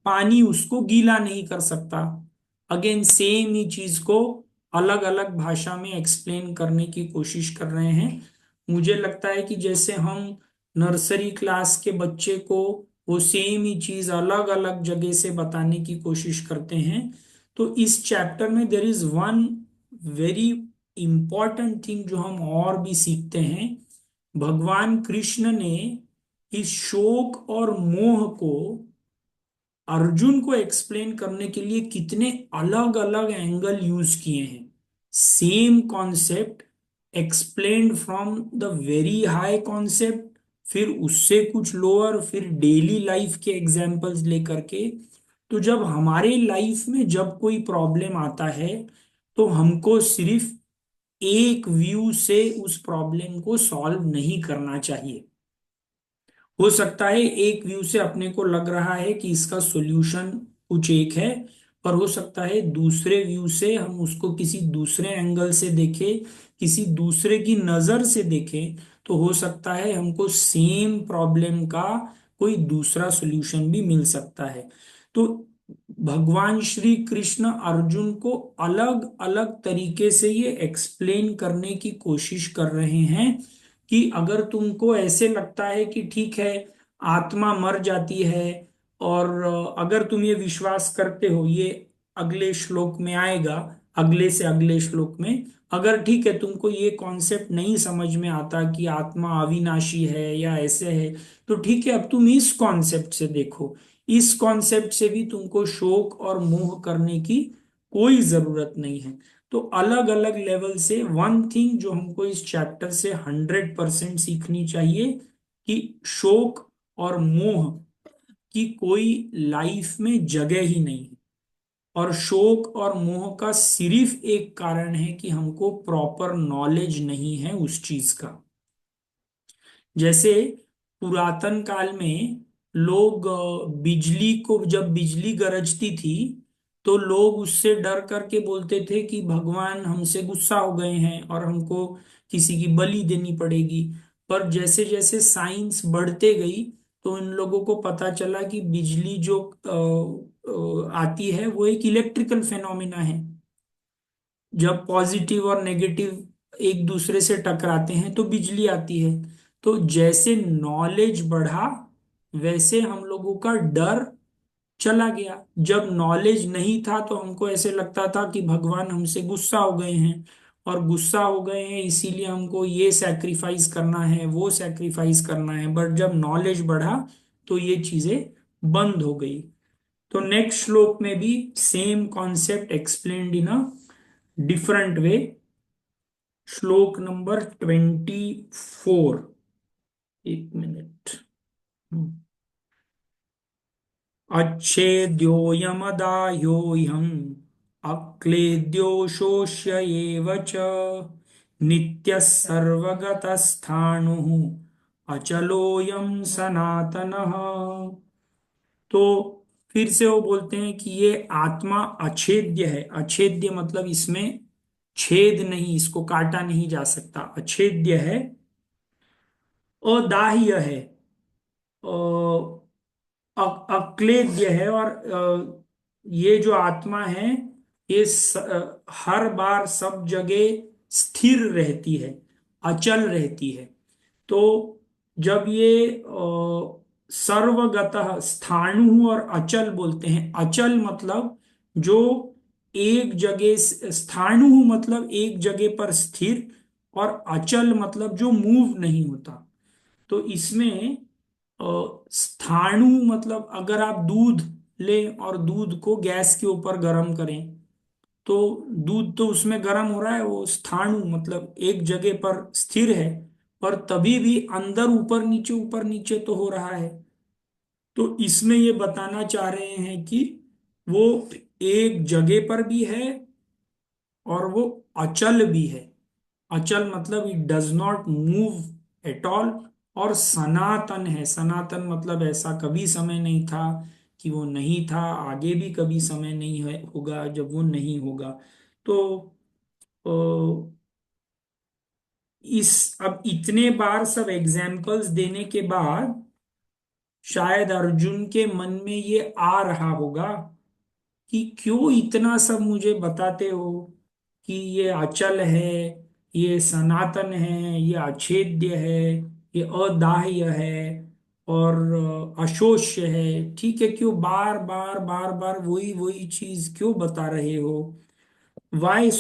पानी उसको गीला नहीं कर सकता। अगेन सेम ही चीज को अलग अलग भाषा में एक्सप्लेन करने की कोशिश कर रहे हैं। मुझे लगता है कि जैसे हम नर्सरी क्लास के बच्चे को वो सेम ही चीज अलग अलग जगह से बताने की कोशिश करते हैं, तो इस चैप्टर में there is one very important thing जो हम और भी सीखते हैं। भगवान कृष्ण ने इस शोक और मोह को अर्जुन को एक्सप्लेन करने के लिए कितने अलग अलग एंगल यूज किए हैं। Same concept explained from the very high concept, फिर उससे कुछ लोअर, फिर डेली लाइफ के एग्जाम्पल्स लेकर के। तो जब हमारे लाइफ में जब कोई प्रॉब्लम आता है, तो हमको सिर्फ एक व्यू से उस प्रॉब्लम को सॉल्व नहीं करना चाहिए। हो सकता है एक व्यू से अपने को लग रहा है कि इसका सॉल्यूशन कुछ एक है, पर हो सकता है दूसरे व्यू से हम उसको किसी दूसरे एंगल से देखें, किसी दूसरे की नजर से देखें, तो हो सकता है हमको सेम प्रॉब्लम का कोई दूसरा सॉल्यूशन भी मिल सकता है। तो भगवान श्री कृष्ण अर्जुन को अलग अलग तरीके से ये एक्सप्लेन करने की कोशिश कर रहे हैं कि अगर तुमको ऐसे लगता है कि ठीक है, आत्मा मर जाती है, और अगर तुम ये विश्वास करते हो, ये अगले श्लोक में आएगा, अगले से अगले श्लोक में, अगर ठीक है तुमको ये कॉन्सेप्ट नहीं समझ में आता कि आत्मा अविनाशी है या ऐसे है, तो ठीक है, अब तुम इस कॉन्सेप्ट से देखो। इस कॉन्सेप्ट से भी तुमको शोक और मोह करने की कोई जरूरत नहीं है। तो अलग अलग लेवल से वन थिंग जो हमको इस चैप्टर से 100% सीखनी चाहिए कि शोक और मोह की कोई लाइफ में जगह ही नहीं है। और शोक और मोह का सिर्फ एक कारण है कि हमको प्रॉपर नॉलेज नहीं है उस चीज का। जैसे पुरातन काल में लोग बिजली को, जब बिजली गरजती थी, तो लोग उससे डर करके बोलते थे कि भगवान हमसे गुस्सा हो गए हैं और हमको किसी की बलि देनी पड़ेगी। पर जैसे जैसे साइंस बढ़ते गई, तो इन लोगों को पता चला कि बिजली जो आती है वो एक इलेक्ट्रिकल फेनोमेना है। जब पॉजिटिव और नेगेटिव एक दूसरे से टकराते हैं तो बिजली आती है। तो जैसे नॉलेज बढ़ा, वैसे हम लोगों का डर चला गया। जब नॉलेज नहीं था तो हमको ऐसे लगता था कि भगवान हमसे गुस्सा हो गए हैं, और गुस्सा हो गए हैं इसीलिए हमको ये सैक्रिफाइस करना है, वो सैक्रिफाइस करना है। बट जब नॉलेज बढ़ा तो ये चीजें बंद हो गई। तो नेक्स्ट श्लोक में भी same concept explained in a different way. श्लोक नंबर 24। एक मिनट। अच्छेद्योऽयमदाह्योऽयम् अक्लेद्यो शोष्य एव च नित्यः सर्वगतस्थाणुः अचलोऽयं सनातनः। तो फिर से वो बोलते हैं कि ये आत्मा अछेद्य है। अछेद्य मतलब इसमें छेद नहीं, इसको काटा नहीं जा सकता, अछेद्य है। अदाह्य है, अक्लेद्य है, और ये जो आत्मा है, ये हर बार सब जगह स्थिर रहती है, अचल रहती है। तो जब ये सर्वगतः, स्थाणु और अचल बोलते हैं। अचल मतलब जो एक जगह स्थाणु मतलब एक जगह पर स्थिर, और अचल मतलब जो मूव नहीं होता। तो इसमें स्थाणु मतलब अगर आप दूध लें और दूध को गैस के ऊपर गर्म करें, तो दूध तो उसमें गर्म हो रहा है, वो स्थाणु मतलब एक जगह पर स्थिर है, पर तभी भी अंदर ऊपर नीचे तो हो रहा है। तो इसमें ये बताना चाह रहे हैं कि वो एक जगह पर भी है और वो अचल भी है। अचल मतलब it does not move at all. और सनातन है। सनातन मतलब ऐसा कभी समय नहीं था कि वो नहीं था, आगे भी कभी समय नहीं है होगा जब वो नहीं होगा। तो अ, इस अब इतने बार सब एग्जाम्पल्स देने के बाद शायद अर्जुन के मन में ये आ रहा होगा कि क्यों इतना सब मुझे बताते हो कि ये अचल है, ये सनातन है, ये अछेद्य है, ये अदाह्य है और अशोष्य है। ठीक है, क्यों बार बार बार बार वही वही चीज क्यों बता रहे हो? वाई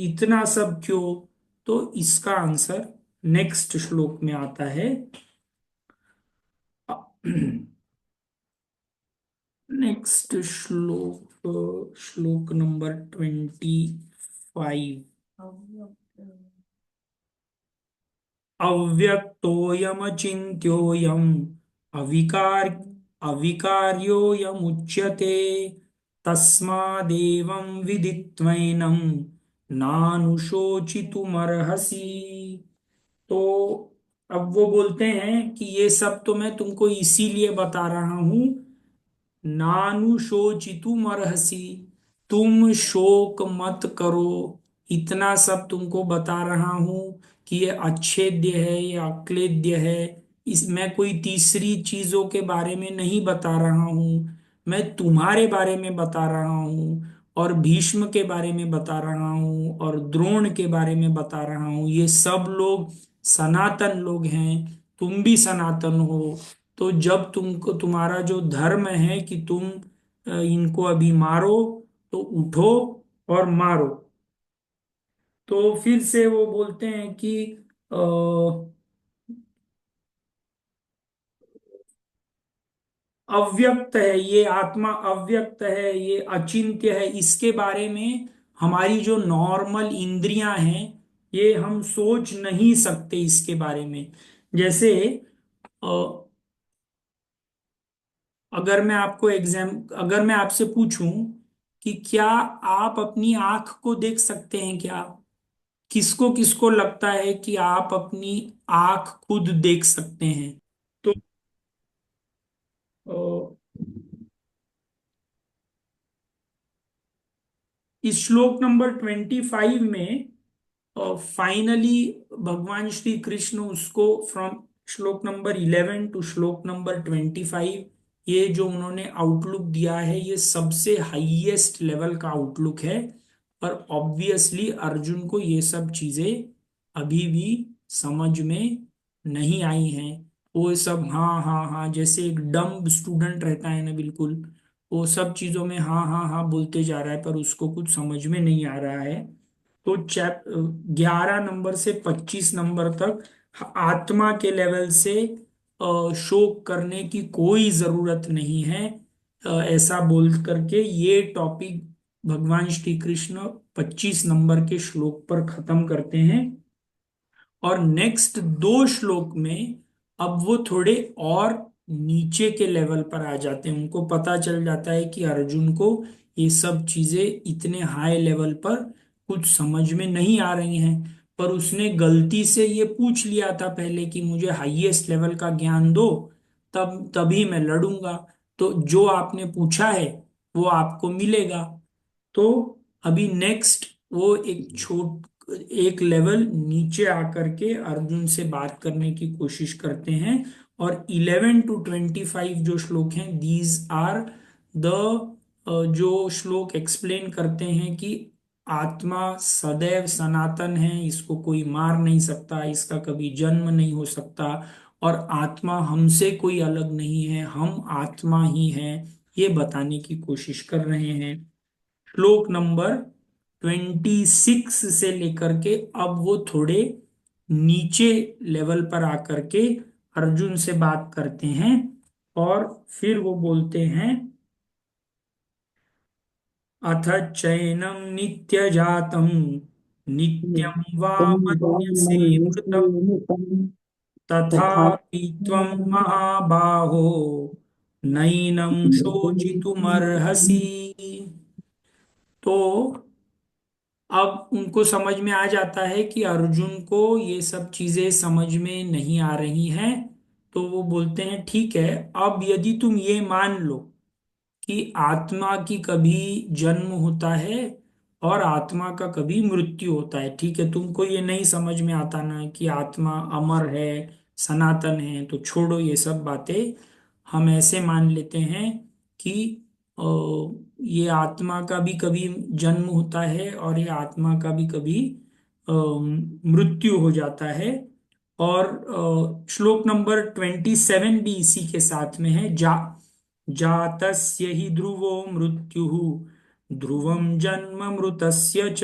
इतना सब क्यों? तो इसका आंसर नेक्स्ट श्लोक में आता है। नेक्स्ट श्लोक, श्लोक नंबर 25। अव्यक्तोऽयमचिन्त्योऽयम् अविकार अविकार्योऽयमुच्यते तस्मादेवं विदित्वैनं नानुशोचितुमर्हसि। तो अब वो बोलते हैं कि ये सब तो मैं तुमको इसीलिए बता रहा हूं, नानु शोचितुम अर्हसि, तुम शोक मत करो। इतना सब तुमको बता रहा हूं कि ये अच्छेद्य है, ये अक्लेद्य है। इसमें कोई तीसरी चीजों के बारे में नहीं बता रहा हूं, मैं तुम्हारे बारे में बता रहा हूं और भीष्म के बारे में बता रहा हूं और द्रोण के बारे में बता रहा हूं। ये सब लोग सनातन लोग हैं, तुम भी सनातन हो। तो जब तुमको तुम्हारा जो धर्म है कि तुम इनको अभी मारो, तो उठो और मारो। तो फिर से वो बोलते हैं कि अ, अव्यक्त है ये आत्मा, अव्यक्त है, ये अचिंत्य है, इसके बारे में हमारी जो नॉर्मल इंद्रियां हैं, ये हम सोच नहीं सकते इसके बारे में। जैसे अ, अगर मैं आपसे पूछूं कि क्या आप अपनी आंख को देख सकते हैं क्या? किसको किसको लगता है कि आप अपनी आंख खुद देख सकते हैं? तो अ, इस श्लोक नंबर 25 में फाइनली भगवान श्री कृष्ण उसको फ्रॉम श्लोक नंबर 11 टू श्लोक नंबर 25, ये जो उन्होंने आउटलुक दिया है ये सबसे हाईएस्ट लेवल का आउटलुक है। पर ऑब्वियसली अर्जुन को ये सब चीजें अभी भी समझ में नहीं आई हैं। वो सब हाँ हाँ हाँ, जैसे एक डम्ब स्टूडेंट रहता है ना, बिल्कुल वो सब चीजों में हाँ हाँ हाँ बोलते जा रहा है पर उसको कुछ समझ में नहीं आ रहा है। तो 11 नंबर से 25 नंबर तक आत्मा के लेवल से शोक करने की कोई जरूरत नहीं है, ऐसा बोल करके ये टॉपिक भगवान श्री कृष्ण 25 नंबर के श्लोक पर खत्म करते हैं। और नेक्स्ट दो श्लोक में अब वो थोड़े और नीचे के लेवल पर आ जाते हैं। उनको पता चल जाता है कि अर्जुन को ये सब चीजें इतने हाई लेवल पर कुछ समझ में नहीं आ रही हैं। पर उसने गलती से ये पूछ लिया था पहले कि मुझे हाईएस्ट लेवल का ज्ञान दो, तब तभी मैं लड़ूंगा। तो जो आपने पूछा है वो आपको मिलेगा। तो अभी नेक्स्ट वो एक लेवल नीचे आकर के अर्जुन से बात करने की कोशिश करते हैं। और 11 टू 25 जो श्लोक हैं, दीज आर द जो श्लोक एक्सप्लेन करते हैं कि आत्मा सदैव सनातन है, इसको कोई मार नहीं सकता, इसका कभी जन्म नहीं हो सकता और आत्मा हमसे कोई अलग नहीं है, हम आत्मा ही हैं, ये बताने की कोशिश कर रहे हैं। श्लोक नंबर 26 से लेकर के अब वो थोड़े नीचे लेवल पर आकर के अर्जुन से बात करते हैं। और फिर वो बोलते हैं, अथ चैनम नित्य जातम नित्यम वा मन्यसे मृतम तथा तथापि त्वं महाबाहो नैनं शोचितुमर्हसि। तो अब उनको समझ में आ जाता है कि अर्जुन को ये सब चीजें समझ में नहीं आ रही हैं। तो वो बोलते हैं ठीक है, अब यदि तुम ये मान लो कि आत्मा की कभी जन्म होता है और आत्मा का कभी मृत्यु होता है, ठीक है, तुमको ये नहीं समझ में आता ना कि आत्मा अमर है, सनातन है, तो छोड़ो ये सब बातें। हम ऐसे मान लेते हैं कि अ, ये आत्मा का भी कभी जन्म होता है और ये आत्मा का भी कभी मृत्यु हो जाता है। और श्लोक नंबर 27 भी इसी के साथ में है। जातस्य हि ध्रुवो मृत्युः ध्रुवं जन्म मृतस्य च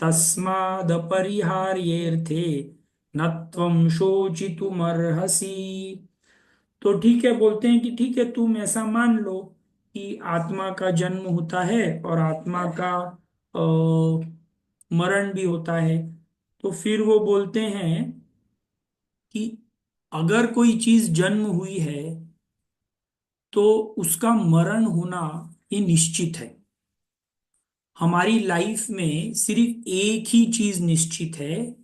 तस्मादपरिहार्येऽर्थे न त्वं शोचितुमर्हसि। तो ठीक है, बोलते हैं कि ठीक है, तुम ऐसा मान लो कि आत्मा का जन्म होता है और आत्मा का मरण भी होता है। तो फिर वो बोलते हैं कि अगर कोई चीज जन्म हुई है तो उसका मरण होना ये निश्चित है। हमारी लाइफ में सिर्फ एक ही चीज निश्चित है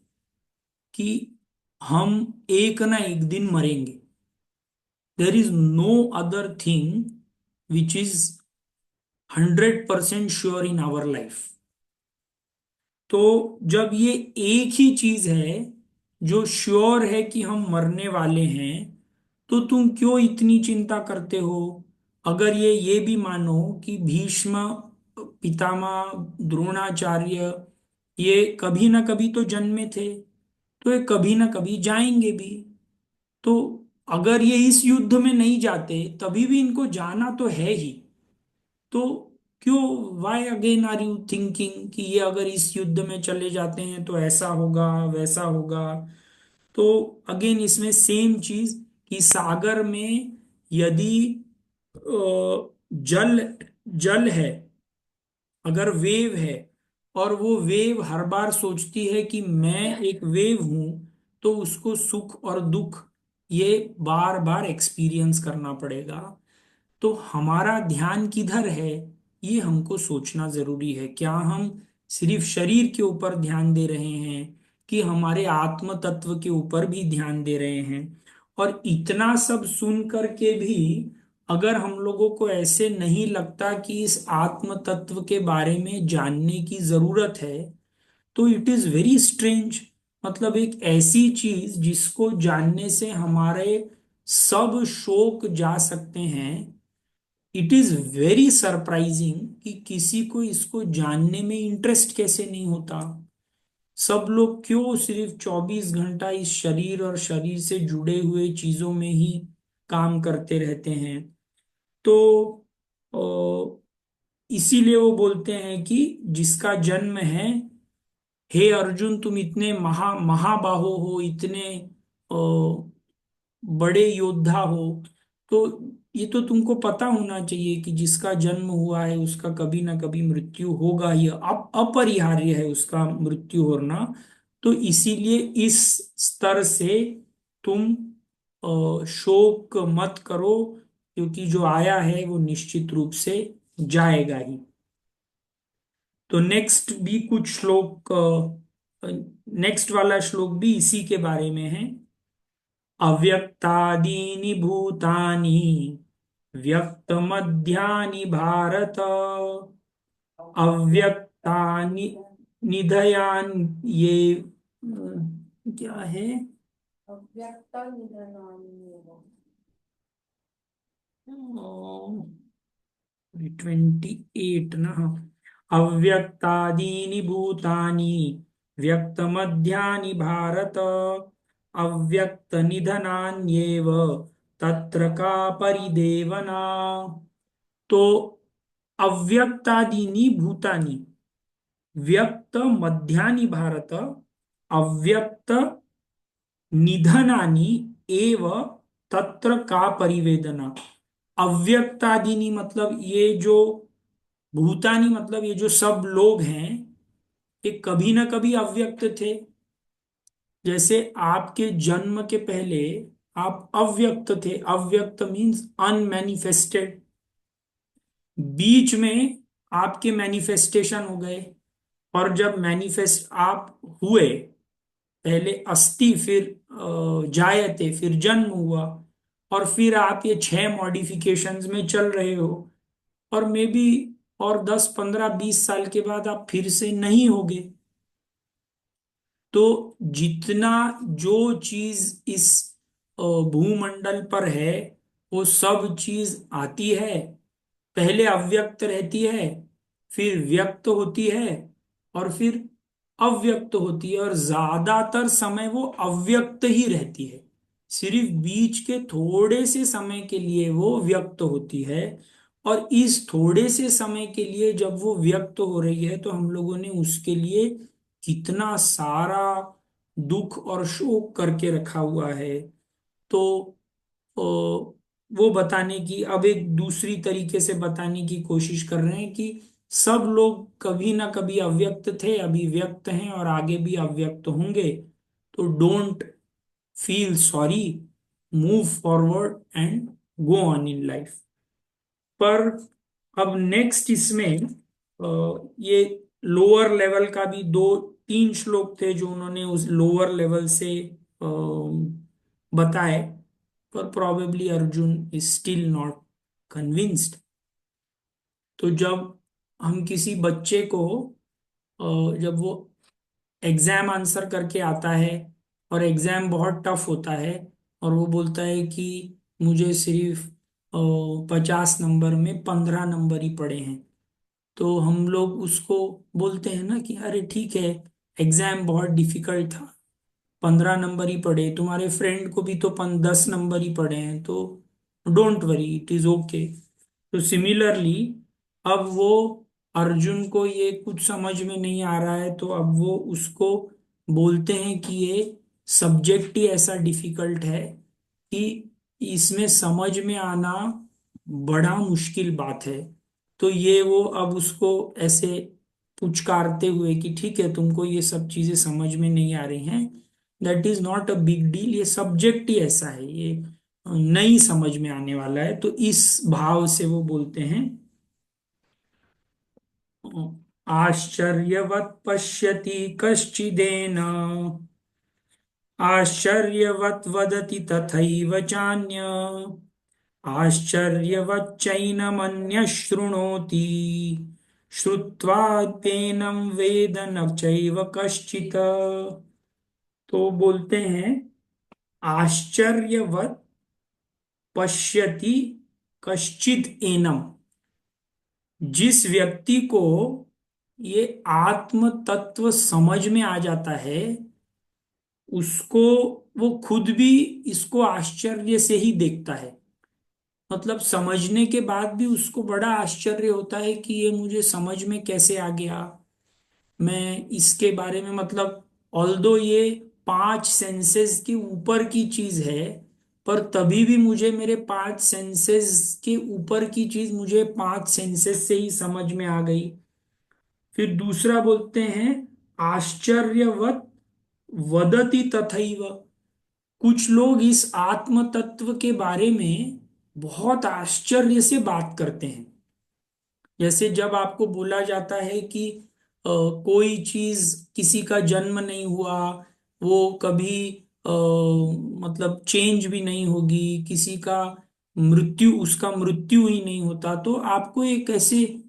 कि हम एक ना एक दिन मरेंगे। There is no other thing which is 100% sure in our life. तो जब ये एक ही चीज है जो श्योर है कि हम मरने वाले हैं, तो तुम क्यों इतनी चिंता करते हो? अगर ये भी मानो कि भीष्म पितामह द्रोणाचार्य ये कभी ना कभी तो जन्मे थे, तो ये कभी ना कभी जाएंगे भी। तो अगर ये इस युद्ध में नहीं जाते तभी भी इनको जाना तो है ही। तो क्यों, why again are you thinking कि ये अगर इस युद्ध में चले जाते हैं तो ऐसा होगा वैसा होगा? तो अगेन इसमें सेम चीज कि सागर में यदि जल जल है, अगर वेव है और वो वेव हर बार सोचती है कि मैं एक वेव हूं, तो उसको सुख और दुख ये बार बार एक्सपीरियंस करना पड़ेगा। तो हमारा ध्यान किधर है, ये हमको सोचना जरूरी है। क्या हम सिर्फ शरीर के ऊपर ध्यान दे रहे हैं कि हमारे आत्म तत्व के ऊपर भी ध्यान दे रहे हैं? और इतना सब सुन करके भी अगर हम लोगों को ऐसे नहीं लगता कि इस आत्म तत्व के बारे में जानने की जरूरत है, तो इट इज वेरी स्ट्रेंज। मतलब एक ऐसी चीज जिसको जानने से हमारे सब शोक जा सकते हैं, इट इज वेरी सरप्राइजिंग कि किसी को इसको जानने में इंटरेस्ट कैसे नहीं होता। सब लोग क्यों सिर्फ 24 घंटा इस शरीर और शरीर से जुड़े हुए चीजों में ही काम करते रहते हैं? तो इसीलिए वो बोलते हैं कि जिसका जन्म है, हे अर्जुन तुम इतने महाबाहो हो, इतने बड़े योद्धा हो, तो ये तो तुमको पता होना चाहिए कि जिसका जन्म हुआ है उसका कभी ना कभी मृत्यु होगा। ये अपरिहार्य है उसका मृत्यु होना। तो इसीलिए इस स्तर से तुम शोक मत करो, क्योंकि जो आया है वो निश्चित रूप से जाएगा ही। तो नेक्स्ट भी कुछ श्लोक, नेक्स्ट वाला श्लोक भी इसी के बारे में है। अव्यक्तादीनि भूतानि व्यक्तमध्यानि भारत अव्यक्तानि निधयान ये क्या है? अव्यक्तानिधनान्येव 28 ना, हाँ। अव्यक्तादीनि भूतानि व्यक्तमध्यानि भारत अव्यक्त निधनान्येव तत्र का परिदेवना। तो अव्यक्तादीनि भूतानि व्यक्त मध्यानि भारत अव्यक्त निधनानि एव तत्र का परिवेदना। अव्यक्तादीनि मतलब ये जो भूतानी, मतलब ये जो सब लोग हैं, ये कभी ना कभी अव्यक्त थे। जैसे आपके जन्म के पहले आप अव्यक्त थे। अव्यक्त मीन्स अनमैनिफेस्टेड। बीच में आपके मैनिफेस्टेशन हो गए, और जब मैनिफेस्ट आप हुए, पहले अस्थि, फिर जायते, फिर जन्म हुआ, और फिर आप ये 6 मॉडिफिकेशंस में चल रहे हो। और मे बी और 10 15 20 साल के बाद आप फिर से नहीं होगे। तो जितना जो चीज इस भूमंडल पर है वो सब चीज आती है, पहले अव्यक्त रहती है, फिर व्यक्त होती है, और फिर अव्यक्त होती है, और ज्यादातर समय वो अव्यक्त ही रहती है। सिर्फ बीच के थोड़े से समय के लिए वो व्यक्त होती है। और इस थोड़े से समय के लिए जब वो व्यक्त हो रही है तो हम लोगों ने उसके लिए कितना सारा दुख और शोक करके रखा हुआ है। तो अ, वो बताने की, अब एक दूसरी तरीके से बताने की कोशिश कर रहे हैं कि सब लोग कभी ना कभी अव्यक्त थे, अभी व्यक्त हैं और आगे भी अव्यक्त होंगे। तो don't feel sorry, move forward and go on in life. पर अब नेक्स्ट इसमें ये लोअर लेवल का भी दो तीन श्लोक थे जो उन्होंने उस लोअर लेवल से बताए। पर probably Arjun is still not convinced. तो जब हम किसी बच्चे को जब वो एग्जाम आंसर करके आता है और एग्जाम बहुत टफ होता है, और वो बोलता है कि मुझे सिर्फ 50 नंबर में 15 नंबर ही पड़े हैं, तो हम लोग उसको बोलते हैं ना कि अरे ठीक है, एग्जाम बहुत डिफिकल्ट था, 15 नंबर ही पड़े, तुम्हारे फ्रेंड को भी तो 10 नंबर ही पड़े हैं, तो don't worry, it is okay. तो सिमिलरली अब वो अर्जुन को ये कुछ समझ में नहीं आ रहा है, तो अब वो उसको बोलते हैं कि ये सब्जेक्ट ही ऐसा डिफिकल्ट है कि इसमें समझ में आना बड़ा मुश्किल बात है। तो ये वो अब उसको ऐसे पुचकारते हुए कि ठीक है, तुमको ये सब चीजें समझ में नहीं आ रही हैं, that is not a big deal, ये सब्जेक्ट ही ऐसा है, ये नहीं समझ में आने वाला है। तो इस भाव से वो बोलते हैं, आश्चर्यवत् पश्यति कश्चिदेन, आश्चर्यवत् वदति तथैव चान्य, आश्चर्यवच्चैनमन्यः शृणोति, श्रुत्वाप्येनं वेद न चैव कश्चित्। तो बोलते हैं, आश्चर्यवत् पश्यति कश्चिद एनम, जिस व्यक्ति को ये आत्म तत्व समझ में आ जाता है, उसको, वो खुद भी इसको आश्चर्य से ही देखता है। मतलब समझने के बाद भी उसको बड़ा आश्चर्य होता है कि ये मुझे समझ में कैसे आ गया। मैं इसके बारे में, मतलब ऑल्दो ये 5 सेंसेस के ऊपर की चीज है, पर तभी भी मुझे मेरे 5 सेंसेस के ऊपर की चीज मुझे 5 सेंसेस से ही समझ में आ गई। फिर दूसरा बोलते हैं, आश्चर्यवत वदति तथैव, कुछ लोग इस आत्म तत्व के बारे में बहुत आश्चर्य से बात करते हैं। जैसे जब आपको बोला जाता है कि कोई चीज, किसी का जन्म नहीं हुआ, वो कभी मतलब चेंज भी नहीं होगी, किसी का मृत्यु, उसका मृत्यु ही नहीं होता, तो आपको एक ऐसे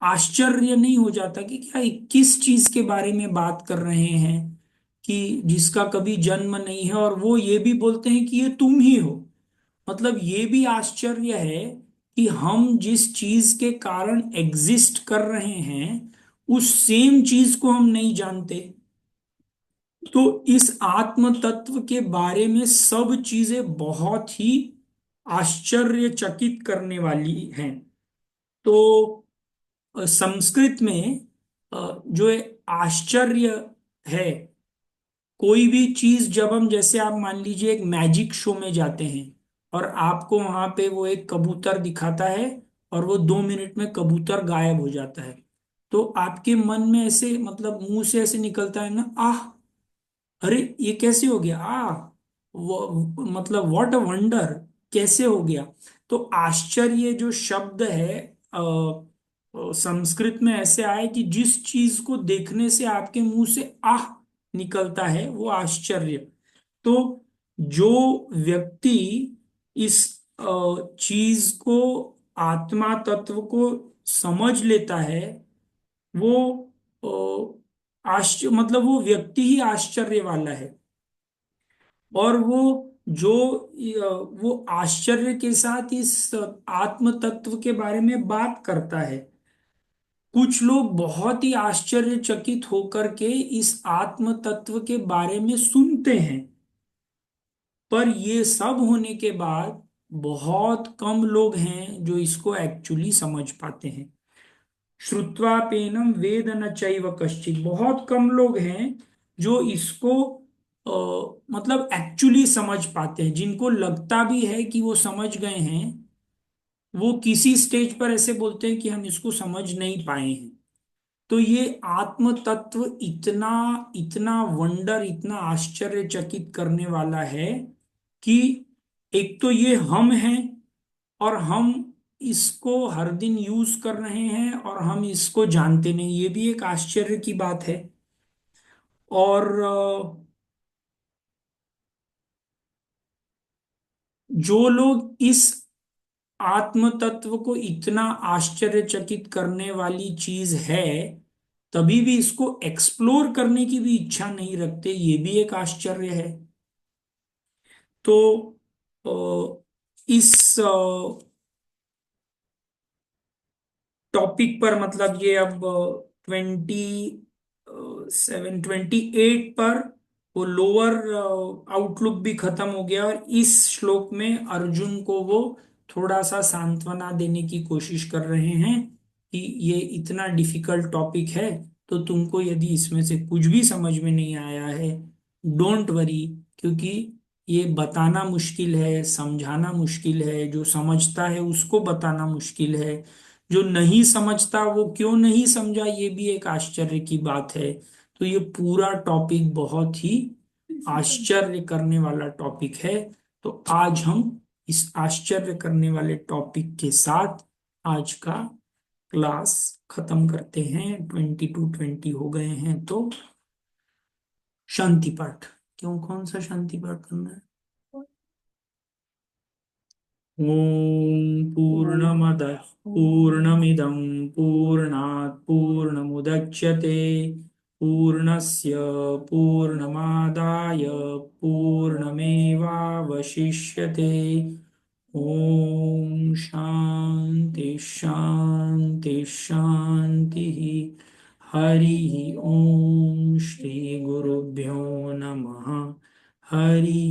आश्चर्य नहीं हो जाता कि क्या किस चीज के बारे में बात कर रहे हैं, कि जिसका कभी जन्म नहीं है, और वो ये भी बोलते हैं कि ये तुम ही हो। मतलब ये भी आश्चर्य है कि हम जिस चीज के कारण एग्जिस्ट कर रहे हैं, उस सेम चीज को हम नहीं जानते। तो इस आत्म तत्व के बारे में सब चीजें बहुत ही आश्चर्यचकित करने वाली हैं। तो संस्कृत में जो ये आश्चर्य है, कोई भी चीज जब हम, जैसे आप मान लीजिए एक मैजिक शो में जाते हैं और आपको वहां पे वो एक कबूतर दिखाता है, और वो 2 मिनट में कबूतर गायब हो जाता है, तो आपके मन में ऐसे, मतलब मुंह से ऐसे निकलता है ना, आह, अरे ये कैसे हो गया, वो मतलब व्हाट अ वंडर, कैसे हो गया। तो आश्चर्य जो शब्द है, संस्कृत में ऐसे आए कि जिस चीज को देखने से आपके मुंह से आह निकलता है वो आश्चर्य। तो जो व्यक्ति इस चीज को, आत्मा तत्व को समझ लेता है, वो आश्चर्य, मतलब वो व्यक्ति ही आश्चर्य वाला है। और वो जो वो आश्चर्य के साथ इस आत्म तत्व के बारे में बात करता है। कुछ लोग बहुत ही आश्चर्यचकित होकर के इस आत्म तत्व के बारे में सुनते हैं, पर ये सब होने के बाद बहुत कम लोग हैं जो इसको एक्चुअली समझ पाते हैं। श्रुत्वापेनम वेद न चैव कश्चित, बहुत कम लोग हैं जो इसको मतलब एक्चुअली समझ पाते हैं। जिनको लगता भी है कि वो समझ गए हैं, वो किसी स्टेज पर ऐसे बोलते हैं कि हम इसको समझ नहीं पाए हैं। तो ये आत्म तत्व इतना इतना वंडर, इतना आश्चर्यचकित करने वाला है कि एक तो ये हम हैं, और हम इसको हर दिन यूज कर रहे हैं और हम इसको जानते नहीं, ये भी एक आश्चर्य की बात है। और जो लोग इस आत्म तत्व को इतना आश्चर्यचकित करने वाली चीज है, तभी भी इसको एक्सप्लोर करने की भी इच्छा नहीं रखते, ये भी एक आश्चर्य है। तो इस टॉपिक पर मतलब ये अब 27 28 पर वो लोअर आउटलुक भी खत्म हो गया, और इस श्लोक में अर्जुन को वो थोड़ा सा सांत्वना देने की कोशिश कर रहे हैं कि ये इतना डिफिकल्ट टॉपिक है, तो तुमको यदि इसमें से कुछ भी समझ में नहीं आया है, डोंट वरी, क्योंकि ये बताना मुश्किल है, समझाना मुश्किल है, जो समझता है उसको बताना मुश्किल है, जो नहीं समझता वो क्यों नहीं समझा ये भी एक आश्चर्य की बात है। तो ये पूरा टॉपिक बहुत ही आश्चर्य करने वाला टॉपिक है। तो आज हम इस आश्चर्य करने वाले टॉपिक के साथ आज का क्लास खत्म करते हैं। 22 20 हो गए हैं, तो शांति पाठ। क्यों, कौन सा शांति पाठ करना है? ॐ पूर्णमदः पूर्णमिदं पूर्णात् पूर्णमुदच्यते पूर्णस्य पूर्णमादाय पूर्णमेवावशिष्यते। ॐ शान्ति शान्ति शान्तिः। हरि ओम, श्री गुरुभ्यो नमः। हरि